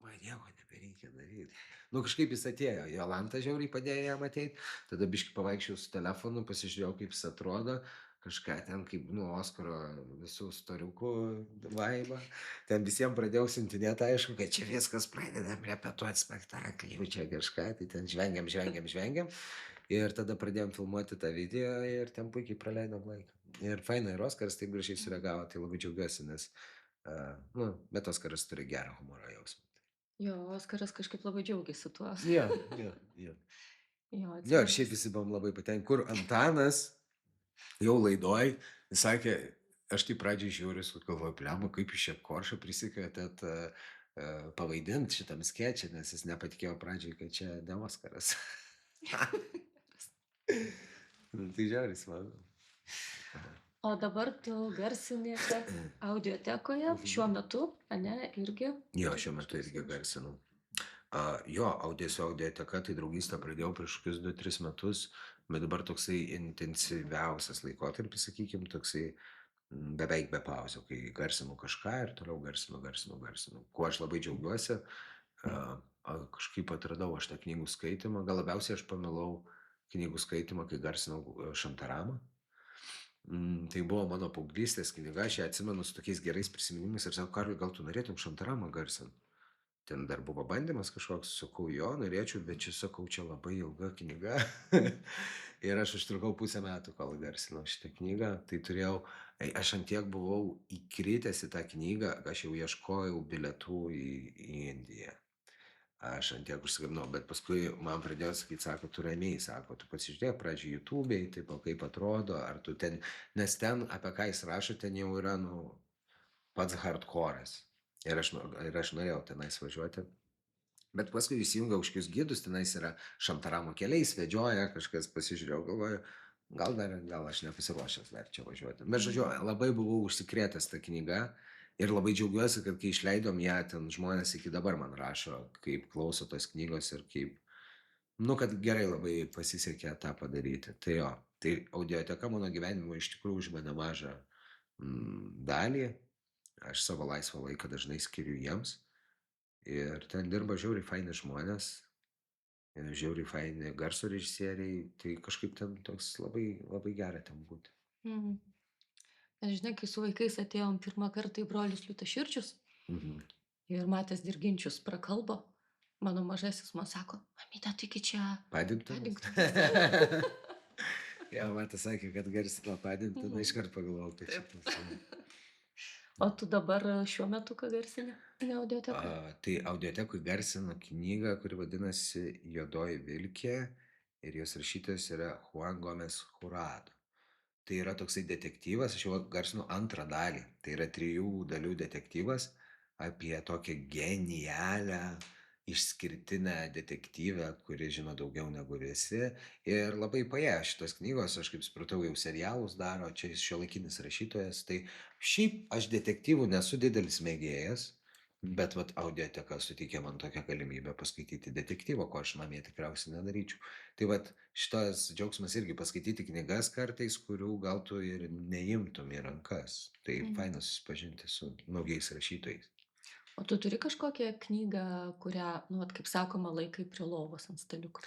man nieko nebereikia daryt. Nu, kažkaip jis atėjo, Jolanta žiauriai padėjo jam ateit, tada biškį pavaikščiojau su telefonu, pasižiūrėjau, kaip jis atrodo, kažką ten kaip, nu, Oskaro visų storiukų vaibą. Ten visiems pradėjau siuntinėti, aišku, kad čia viskas pradedam repetuoti spektaklį, jau čia kažką, tai ten žvengiam. Ir tada pradėjom filmuoti tą video ir ten puikiai praleidom laiką. Ir faina, ir Oskaras taip gražiai sureagavo, tai labai džiaugiuosi, nes, nu, bet Oskaras turi gerą humoro jausmą. Jo, Oskaras kažkaip labai džiaugiasi tuo. Jo, jo, jo. Jo, Jo, ir atsimenu. šiaip visi buvom labai patenkinti, kur Antanas jau laidoj, jis sakė, aš tai pradžiai žiūriu, galvoju, pliamo, kaip jūs čia Koršą prisikvietėt pavaidinti šitam skečį, nes jis nepatikėjo pradžiai, kad čia ne Oskaras. Nu, tai žiauriai smagu. O dabar tu garsini čia audiotekoje šiuo metu, ane, irgi? Jo, šiuo metu irgi garsinau. Jo, audioteka, tai draugystę pradėjau prieš kokius 2-3 metus, bet dabar toksai intensyviausias laikotarpis, sakykime, toksai beveik be pauzių, kai garsinu kažką ir toliau garsinu. Kuo aš labai džiaugiuosi, kažkaip atradau aš tą knygų skaitimą, gal labiausiai aš pamilau knygų skaitimą, kai garsinau Šantaramą. Tai buvo mano paauglystės knyga, aš ją atsimenu su tokiais gerais prisiminimais ir sakau, Karli, gal tu norėtum Šantaramą garsinti? Ten dar buvo bandymas kažkoks, sakau, jo, norėčiau, bet čia, sakau, čia labai ilga knyga. Ir aš užtrukau 5 metų, kol garsinau šitą knygą. Tai turėjau, aš antiek buvau įkritęs į tą knygą, aš jau ieškojau bilietų į Indiją. Aš antiek užsigabinau, bet paskui man pradėjo sakyti, sako, tu ramiai, sako, tu pasižiūrėk pradžiai YouTube'ai, taip, kaip atrodo, ar tu ten, nes ten, apie ką jis rašo, ten jau yra, nu, pats hardcore'as. Ir aš norėjau tenais važiuoti. Bet paskui įsijungiau kažkokius gidus, tenais yra Šantaramo keliais, vedžioja, kažkas pasižiūrėjau, galvoju, gal aš nepasiruošęs dar čia važiuoti. Bet žodžiu, labai buvau užsikrėtęs tą knygą ir labai džiaugiuosi, kad kai išleidom ją, ten žmonės iki dabar man rašo, kaip klauso tos knygos ir kaip, nu, kad gerai labai pasisekė tą padaryti. Tai jo, tai audioteka mano gyvenimo iš tikrųjų užima nemažą dalį. Aš savo laisvą laiką dažnai skiriu jiems. Ir ten dirba žiauriai faini žmonės, žiauriai faini garso režisieriai, tai kažkaip ten toks labai, labai gera ten būti. Nes žinai, kai su vaikais atėjom pirmą kartą į brolius Liūtaširdžius ir Matės Dirginčius prakalbo, mano mažasis man sako, mamytė, taigi čia Paddingtonas. Jo, Matė sakė, kad garsino Paddingtoną, iškart pagalvojau, kad čia. O tu dabar šiuo metu ką garsini audiotekoje? Tai audiotekui garsinu knygą, kuri vadinasi Juodoji vilkė ir jos rašytojas yra Juan Gómez Jurado. Tai yra toksai detektyvas, aš jau garsinu antrą dalį. Tai yra 3 dalių detektyvas apie tokią genialią, išskirtinę detektyvę, kuri žino daugiau negu visi. Ir labai paėjo šitos knygos, aš kaip supratau, jau serialus daro, čia jis šiuolaikinis rašytojas. Tai šiaip aš detektyvų nesu didelis mėgėjas, bet vat audioteka suteikė man tokią galimybę paskaityti detektyvą, ko aš namie tikriausiai nedaryčiau. Tai vat šitas džiaugsmas irgi paskaityti knygas kartais, kurių gal tu ir neimtum į rankas. Tai faina susipažinti su naujais rašytojais. O tu turi kažkokią knygą, kurią, nu, kaip sakoma, laikai prie lovos ant staliuko?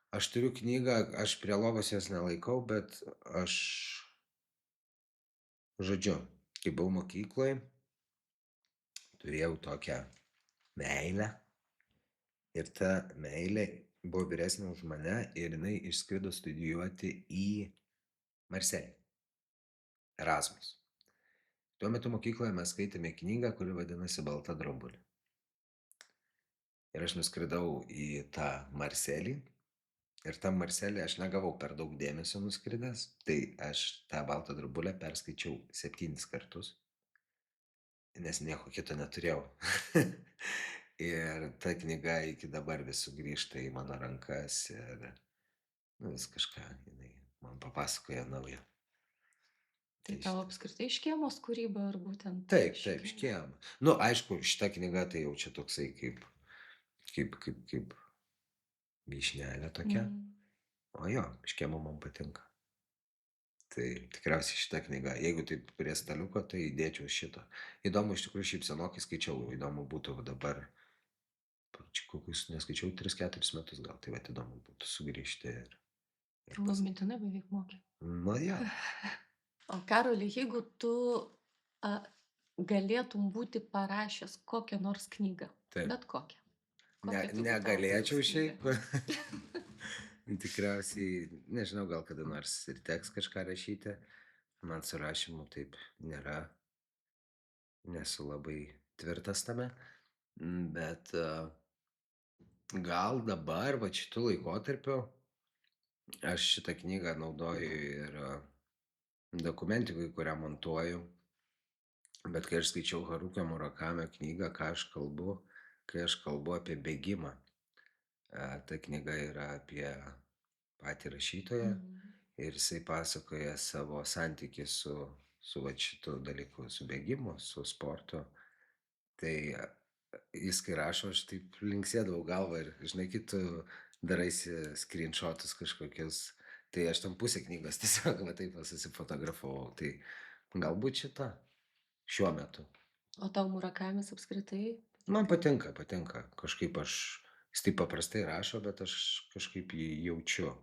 Aš turiu knygą, aš prie lovos jas nelaikau, bet aš, žodžiu, kai buvau mokykloje, turėjau tokią meilę ir ta meilė buvo vyresnė už mane ir jinai išskrido studijuoti į Marselį, Erasmus. Tuo metu mokykloje mes skaitėme knygą, kuri vadinasi Balta drobulė. Ir aš nuskridau į tą Marselį ir tam Marselį aš negavau per daug dėmesio nuskridęs, tai aš tą Baltą drobulę perskaičiau 7 kartus, nes nieko kito neturėjau. Ir ta knyga iki dabar vis sugrįžta į mano rankas ir vis kažką jinai man papasakoja naują. Tai tavo apskritai škėmos kūryba ar būtent? Taip, škėma. Nu, aišku, šita knyga tai jau čia toksai kaip vyšnelė tokia. O jo, škėma man patinka. Tai tikriausiai šita knyga, jeigu taip prie staliuko, tai dėčiau šito. Įdomu, iš tikrųjų, šiaip senokai skaičiau, įdomu būtų dabar čia kokius, neskaičiau, 3-4 metus gal, tai vat įdomu būtų sugrįžti ir Tu mintinai beveik moki. Nu jo. O Karoli, jeigu tu a, galėtum būti parašęs kokią nors knygą, Taip. bet kokią, Ne, kokia tai būtų tavo negalėčiau pirmas šiaip. knyga? Tikriausiai, nežinau, gal kada nors ir teks kažką rašyti. Man su rašymu taip nėra, nesu labai tvirtas tame. Bet gal dabar, va šitų laikotarpiu, aš šitą knygą naudoju ir dokumentikai, kurią montuoju. Bet kai aš skaičiau Harukio Murakamio knygą, kai aš kalbu apie bėgimą, ta knyga yra apie patį rašytoją ir jisai pasakoja savo santykį su va šitu dalyku, su bėgimu, su sportu. Tai jis kai rašo, aš taip linksėdavau galvą ir, žinai, kai tu daraisi screenshotus kažkokius, tai aš tam pusę knygos tiesiog va taip va susifotografavau. Tai galbūt šita šiuo metu. O tau Murakamis apskritai? Man patinka. Kažkaip jis taip paprastai rašo, bet aš kažkaip jį jaučiu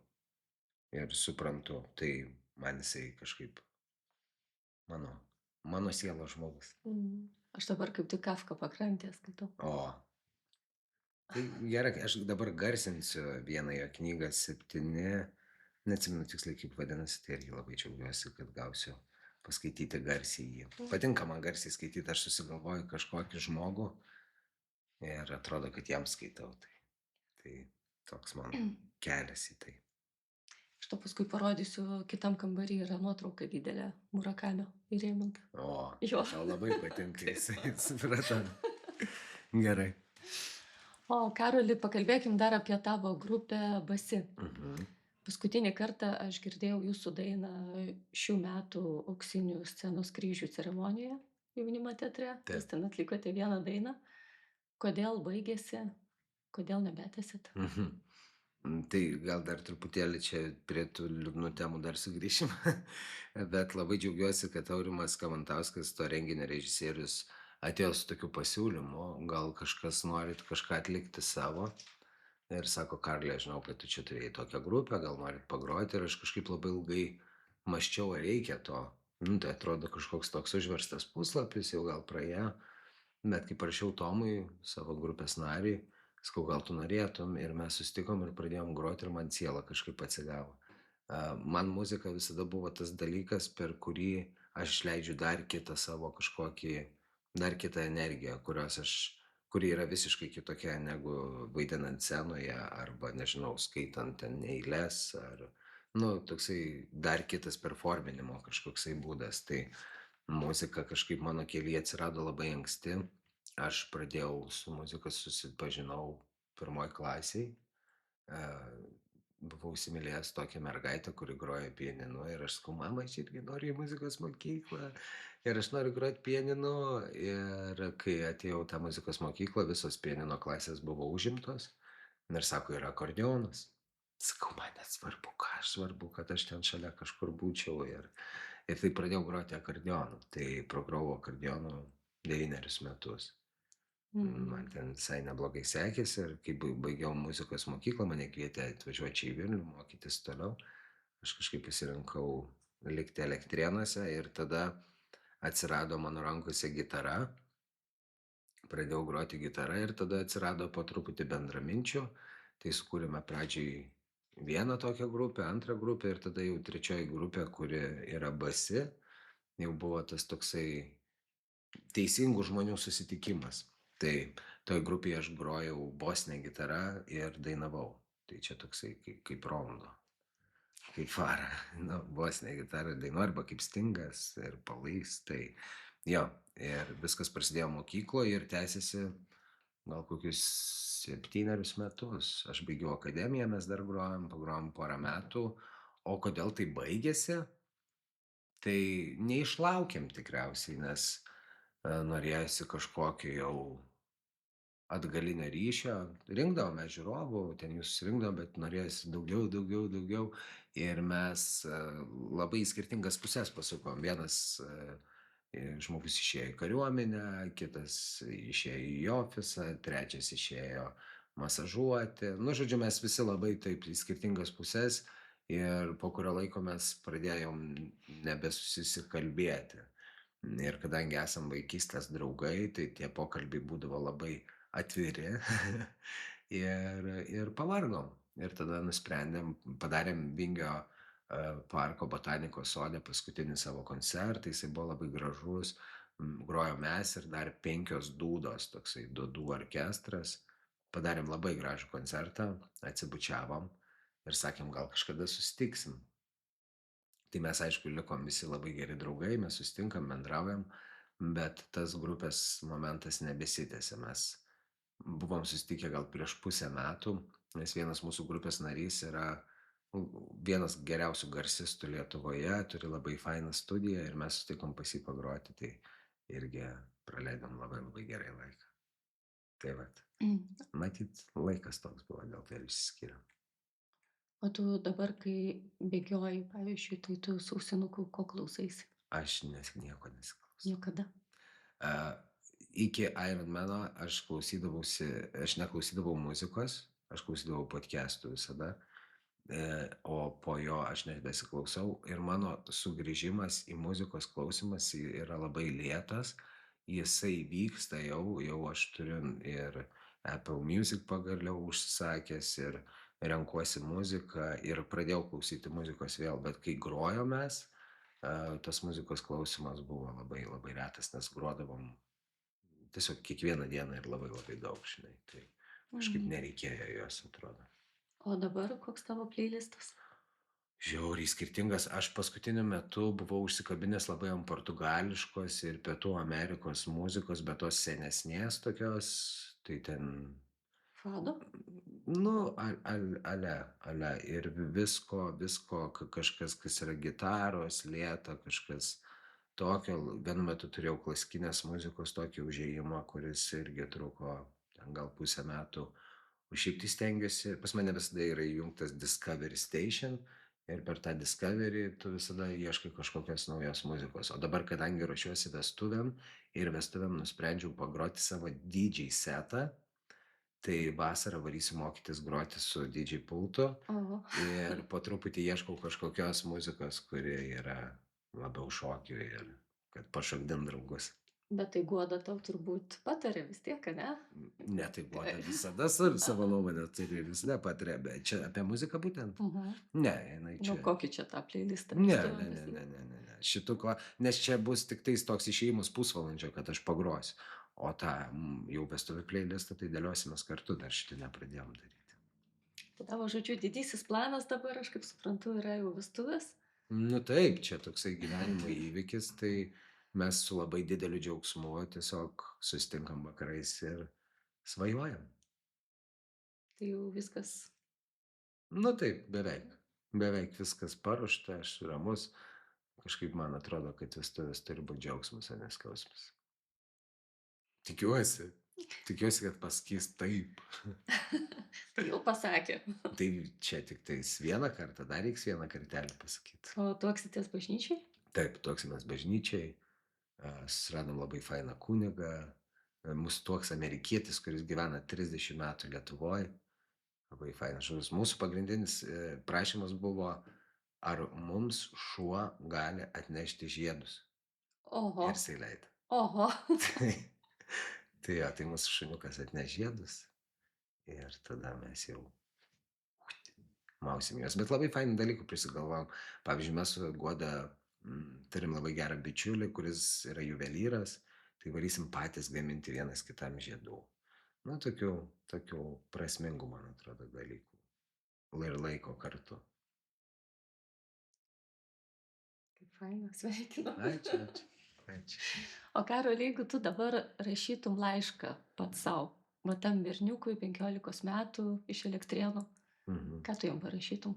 ir suprantu. Tai man jisai kažkaip mano sielos žmogus. Aš dabar kaip tik Kafka pakrantę skaitau. O. Tai gerai, aš dabar garsinsiu vieną jo knygą 7, neatsimenu tiksliai kaip vadinasi, tai irgi labai džiaugiuosi, kad gausiu paskaityti garsiai jį. Patinka man garsiai skaityti, aš susigalvoju kažkokį žmogų ir atrodo, kad jam skaitau. Tai toks man kelias į tai. Aš to paskui parodysiu, kitam kambarį yra nuotrauka didelė Murakamio įrėminta. O, Jo. tau labai patinka jisai, supratau. Gerai. O Karoli, pakalbėkim dar apie tavo grupę Basi. Paskutinį kartą aš girdėjau jūsų dainą šių metų auksinių scenos kryžių ceremonijoje jaunimo teatre. Jūs ten atlikote vieną dainą. Kodėl baigėsi? Kodėl nebetęsėt? Tai gal dar truputėlį čia prie tų liūdnų temų dar sugrįšim. Bet labai džiaugiuosi, kad Aurimas Kamantauskas, to renginio režisierius, atėjo su tokiu pasiūlymu. Gal kažkas norit kažką atlikti savo. Ir sako, Karli, aš žinau, kad tu čia turėjai tokią grupę, gal norit pagroti. Ir aš kažkaip labai ilgai mąsčiau, ar reikia to. Tai atrodo kažkoks toks užverstas puslapis, jau gal praėjo. Bet kai parašiau Tomui, savo grupės nariui, sakau, gal tu norėtum. Ir mes susitikom ir pradėjom groti ir man siela kažkaip atsigavo. Man muzika visada buvo tas dalykas, per kurį aš išleidžiu dar kitą savo kažkokį, dar kitą energiją, kuri yra visiškai kitokia negu vaidinant scenoje arba, nežinau, skaitant ten eiles ar, toksai dar kitas performinimo kažkoksai būdas. Tai muzika kažkaip mano kelyje atsirado labai anksti. Aš pradėjau su muzika susipažinau 1 klasiai. Buvau įsimylėjęs tokią mergaitę, kuri grojo pianinu ir aš sakau, mama, aš irgi noriu į muzikos mokyklą ir aš noriu groti pianinu. Ir kai atėjau tą muzikos mokyklą, visos pianino klasės buvo užimtos ir sako, yra akordeonas. Sakau, man nesvarbu, ką aš svarbu, kad aš ten šalia kažkur būčiau ir tai pradėjau groti akordeonu. Tai progrojau akordeonu 9 metus. Man ten visai neblogai sekėsi ir kai baigiau muzikos mokyklą, mane kvietė atvažiuoti čia į Vilnių, mokytis toliau. Aš kažkaip pasirinkau likti Elektrėnuose ir tada atsirado mano rankose gitara. Pradėjau groti gitarą ir tada atsirado po truputį bendraminčių. Tai sukūrėme pradžiai vieną tokią grupę, antrą grupę ir tada jau trečioji grupė, kuri yra Basi, jau buvo tas toksai teisingų žmonių susitikimas. Tai toj grupėje aš grojau bosinę gitarą ir dainavau. Tai čia toksai kaip rondo, kaip fara. Bosinę gitarą dainuoju arba kaip Stingas ir Palais. Tai jo, ir viskas prasidėjo mokykloje ir tęsiasi gal kokius 7 metus. Aš baigiau akademiją, mes dar pagrojom porą metų. O kodėl tai baigėsi? Tai neišlaukėm tikriausiai, nes norėjosi kažkokio jau atgalinio ryšio. Rinkdavome žiūrovų, ten jūs susirinkdavom, bet norėjosi daugiau. Ir mes labai į skirtingas pusės pasukom. Vienas Žmogus išėjo į kariuomenę, kitas išėjo į ofisą, trečias išėjo masažuoti. Nu, žodžiu, mes visi labai taip į skirtingas puses ir po kurio laiko mes pradėjom nebesusikalbėti. Ir kadangi esam vaikystės draugai, tai tie pokalbiai būdavo labai atviri ir pavargom. Ir tada nusprendėm, padarėm Vingio parko botanikos sode paskutinį savo koncertą, jisai buvo labai gražus, grojom mes ir dar 5 dūdos, toksai dūdų orkestras. Padarėm labai gražų koncertą, atsibučiavom ir sakėm, gal kažkada susitiksim. Tai mes aišku likom visi labai geri draugai, mes susitinkam, bendraujam, bet tas grupės momentas nebesitęsė. Mes buvom susitikę gal prieš pusę metų, nes vienas mūsų grupės narys yra vienas geriausių garsistų Lietuvoje, turi labai fainą studiją ir mes sutikom pas jį pagroti, tai irgi praleidom labai labai gerai laiką. Tai vat, Mm. matyt, laikas toks buvo, dėl to ir išsiskyrėm. O tu dabar, kai bėgioji, pavyzdžiui, tai tu su ausinuku ko klausaisi? Aš nieko nesiklausau. Niekada. A, Iki Ironmano aš neklausydavau muzikos, aš klausydavau podcastų visada, o po jo aš nebesiklausau ir mano sugrįžimas į muzikos klausimas yra labai lėtas, jisai vyksta jau aš turiu ir Apple Music pagaliau užsisakęs ir renkuosi muziką ir pradėjau klausyti muzikos vėl, bet kai grojom mes, tas muzikos klausimas buvo labai labai retas, nes grodavom tiesiog kiekvieną dieną ir labai labai daug, žinai, tai kažkaip Mm. nereikėjo jos, atrodo. O dabar koks tavo playlistas? Žiauriai skirtingas. Aš paskutiniu metu buvau užsikabinęs labai ant portugališkos ir Pietų Amerikos muzikos, bet tos senesnės tokios, tai ten, Fado? nu, ale. Ir visko, kažkas, kas yra gitaros, lėta, kažkas tokio. Vienu metu turėjau klasikinės muzikos tokį užėjimą, kuris irgi truko ten gal pusę metų. O šiaip tai stengiuosi, pas mane visada yra įjungtas Discovery Station ir per tą Discovery tu visada ieškai kažkokios naujos muzikos. O dabar, kadangi ruošiuosi vestuvėm ir vestuvėm nusprendžiau pagroti savo DJ setą, tai vasarą varysiu mokytis groti su DJ pultu Oho. ir po truputį ieškau kažkokios muzikos, kuri yra labiau šokių ir kad pašokdint draugus. Bet tai Guoda tau turbūt patarė vis tiek, ne? Ne, tai Guoda visada savo nuomonę turi ir visada pataria, bet čia apie muziką būtent? Mhm. Ne, jinai Nu, čia. kokį čia tą playlistą Ne, vestuvėm ne, ne, pasiūlė? ne, ne, ne. Nes čia bus tik tais toks išėjimas pusvalandžio, kad aš pagrosiu. O tą jau vestuvių playlistą tai dėliosimės kartu, dar šitą nepradėjom daryti. Tai tavo, žodžiu, didysis planas dabar, aš kaip suprantu, yra jau vestuvės. Nu taip, čia toksai gyvenimo įvykis, tai mes su labai dideliu džiaugsmu tiesiog susitinkam vakarais ir svajojam. Tai jau viskas. Nu taip, beveik. Beveik viskas paruošta, aš ramus. Kažkaip man atrodo, kad vestuvės turi būti džiaugsmas, o ne skausmas. Tikiuosi. Tikiuosi, kad pasakys taip. Tai jau pasakė. Tai čia tik tais vieną kartą, dar reiks vieną kartelį pasakyti. O tuoksitės bažnyčiai? Taip, tuoksimės bažnyčiai, susiradom labai fainą kunigą, mūsų tuoks amerikietis, kuris gyvena 30 metų Lietuvoje. Labai fainas žmogus. Mūsų pagrindinis prašymas buvo, ar mums šuo gali atnešti žiedus. Oho. Ir jisai leido. Oho. Tai mūsų šuniukas atneš žiedus ir tada mes jau mausim juos. Bet labai fainų dalykų prisigalvom. Pavyzdžiui, mes su Guoda turim labai gerą bičiulį, kuris yra juvelyras, tai varysim patys gaminti vienas kitam žiedų. Nu, tokių prasmingų, man atrodo, dalykų. Ir laiko kartu. Kaip faina, sveikinu. Ačiū. O Karoli, jeigu tu dabar rašytum laišką pats savo, va tam berniukui 15 metų iš Elektrėnų, ką tu jam parašytum?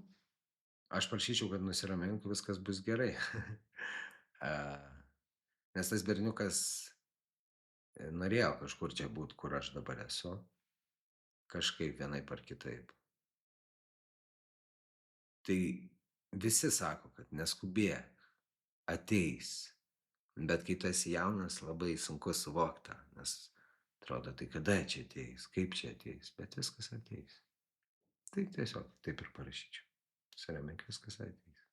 Aš prašyčiau, kad nusiramink, viskas bus gerai. Nes tas berniukas norėjo kažkur čia būti, kur aš dabar esu. Kažkaip vienaip ar kitaip. Tai visi sako, kad neskubėk, ateis. Bet kai tu esi jaunas, labai sunku suvokt tą, nes atrodo, tai kada čia ateis, kaip čia ateis, bet viskas ateis. Tai tiesiog taip ir parašyčiau. Nusiramink, viskas ateis.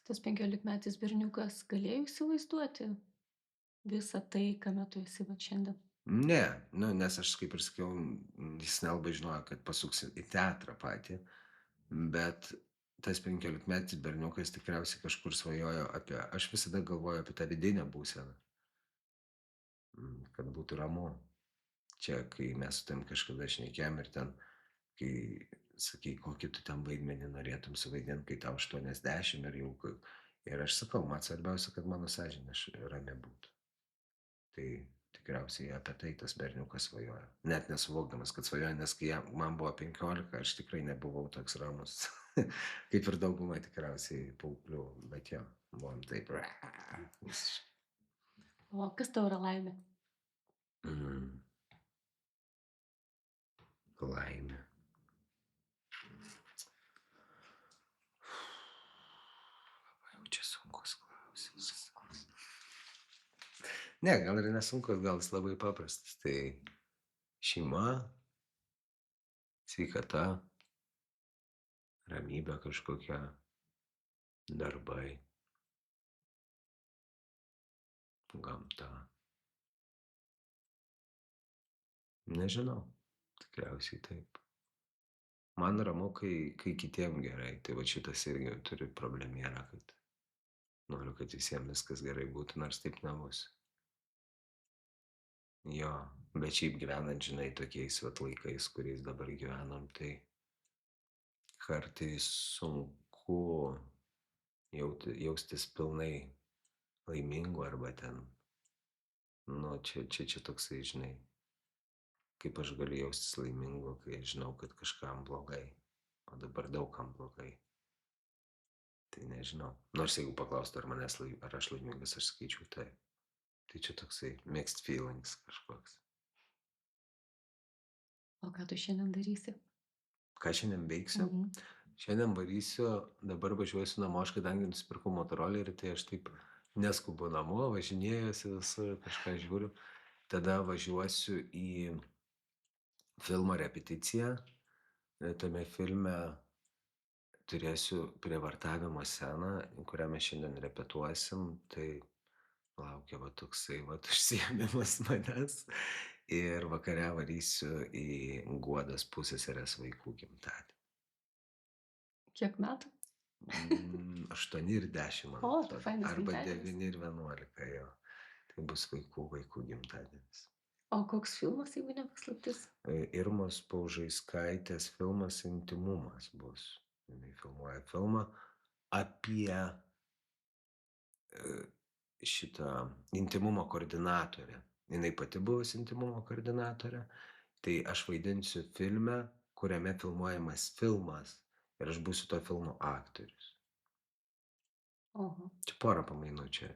Tas 15-metis berniukas galėjo įsivaizduoti visą tai, kame tu esi vat šiandien? Ne, nu, nes aš, kaip ir sakiau, jis nelabai žinojo, kad pasuks į teatrą patį, bet tas 15-metis berniukas tikriausiai kažkur svajojo apie, aš visada galvoju apie tą vidinę būseną, kad būtų ramu. Čia, kai mes su tam kažkada šnekėjom ir ten, kai sakei, kokį tu ten vaidmenį norėtum suvaidinti, kai tau 80 ir jau, ir aš sakau, man svarbiausia, kad mano sąžinė rami būtų. Tai tikriausiai apie tai tas berniukas svajojo. Net nesuvokdamas, kad svajoja, nes kai man buvo 15, aš tikrai nebuvau toks ramus. Kaip ir dauguma tikriausiai paauglių, bet jo, buvom taip. O kas tau yra laimė? Mm, laimė. Jau čia sunkus klausimas. Ne, gal ir nesunkus, gal jis labai paprastas. Tai šeima, sveikata, ramybė kažkokia, darbai, gamta. Nežinau, tikriausiai taip. Man ramu, kai kitiem gerai. Tai va šitas irgi turi problemėlę, kad noriu, kad visiems viskas gerai būtų, nors taip nebus. Jo, bet šiaip gyvenant, žinai, tokiais vat laikais, kuriais dabar gyvenam, tai kartais sunku jaustis pilnai laimingu arba ten, nu, čia toksai, žinai, kaip aš galiu jaustis laimingu, kai žinau, kad kažkam blogai, o dabar daugam blogai. Tai nežinau. Nors jeigu paklaustų, ar aš laimingas, aš sakyčiau taip. Tai čia toksai mixed feelings kažkoks. O ką tu šiandien darysi? Ką šiandien veiksiu? Mhm. Šiandien varysiu, dabar važiuosiu namo, aš kadangi nusipirkau motorolerį, tai aš taip neskubu namo, važinėjusi visur, kažką žiūriu. Tada važiuosiu į filmo repeticiją. Tame filme turėsiu prievartavimo sceną, kurią mes šiandien repetuosim. Tai laukia va toksai va užsiėmimas manęs. Ir vakare varysiu į Guodos pusseserės vaikų gimtadienį. Kiek metų? 8 ir 10, man O, tai atrodo. fainas Arba gimtadienis. 9 ir 11, jo. Tai bus vaikų gimtadienis. O koks filmas, jeigu ne paslaptis? Irmos Paužaiskaitės filmas Intimumas bus. Jinai filmuoja filmą apie šitą intimumo koordinatorę. Jinai pati buvusi intimumo koordinatorė. Tai aš vaidinsiu filme, kuriame filmuojamas filmas ir aš būsiu to filmo aktorius. Oho. Čia porą pamainų čia.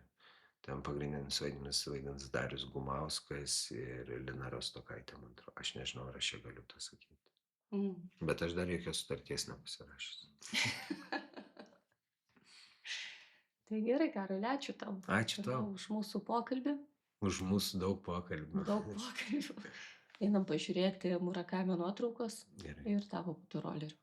Ten pagrindinis vaidmenis vaidins Darius Gumauskas ir Lina Rostokaitė, man atrodo. Aš nežinau, ar aš čia galiu tą sakyti. Bet aš dar jokios sutarties nepasirašęs. Tai gerai, Karoli, ačiū tau. Ačiū tau. Už mūsų pokalbį. Už mūsų daug pokalbių. Daug pokalbių. Einam pažiūrėti Murakamio nuotraukos Gerai. ir tavo motorolerių.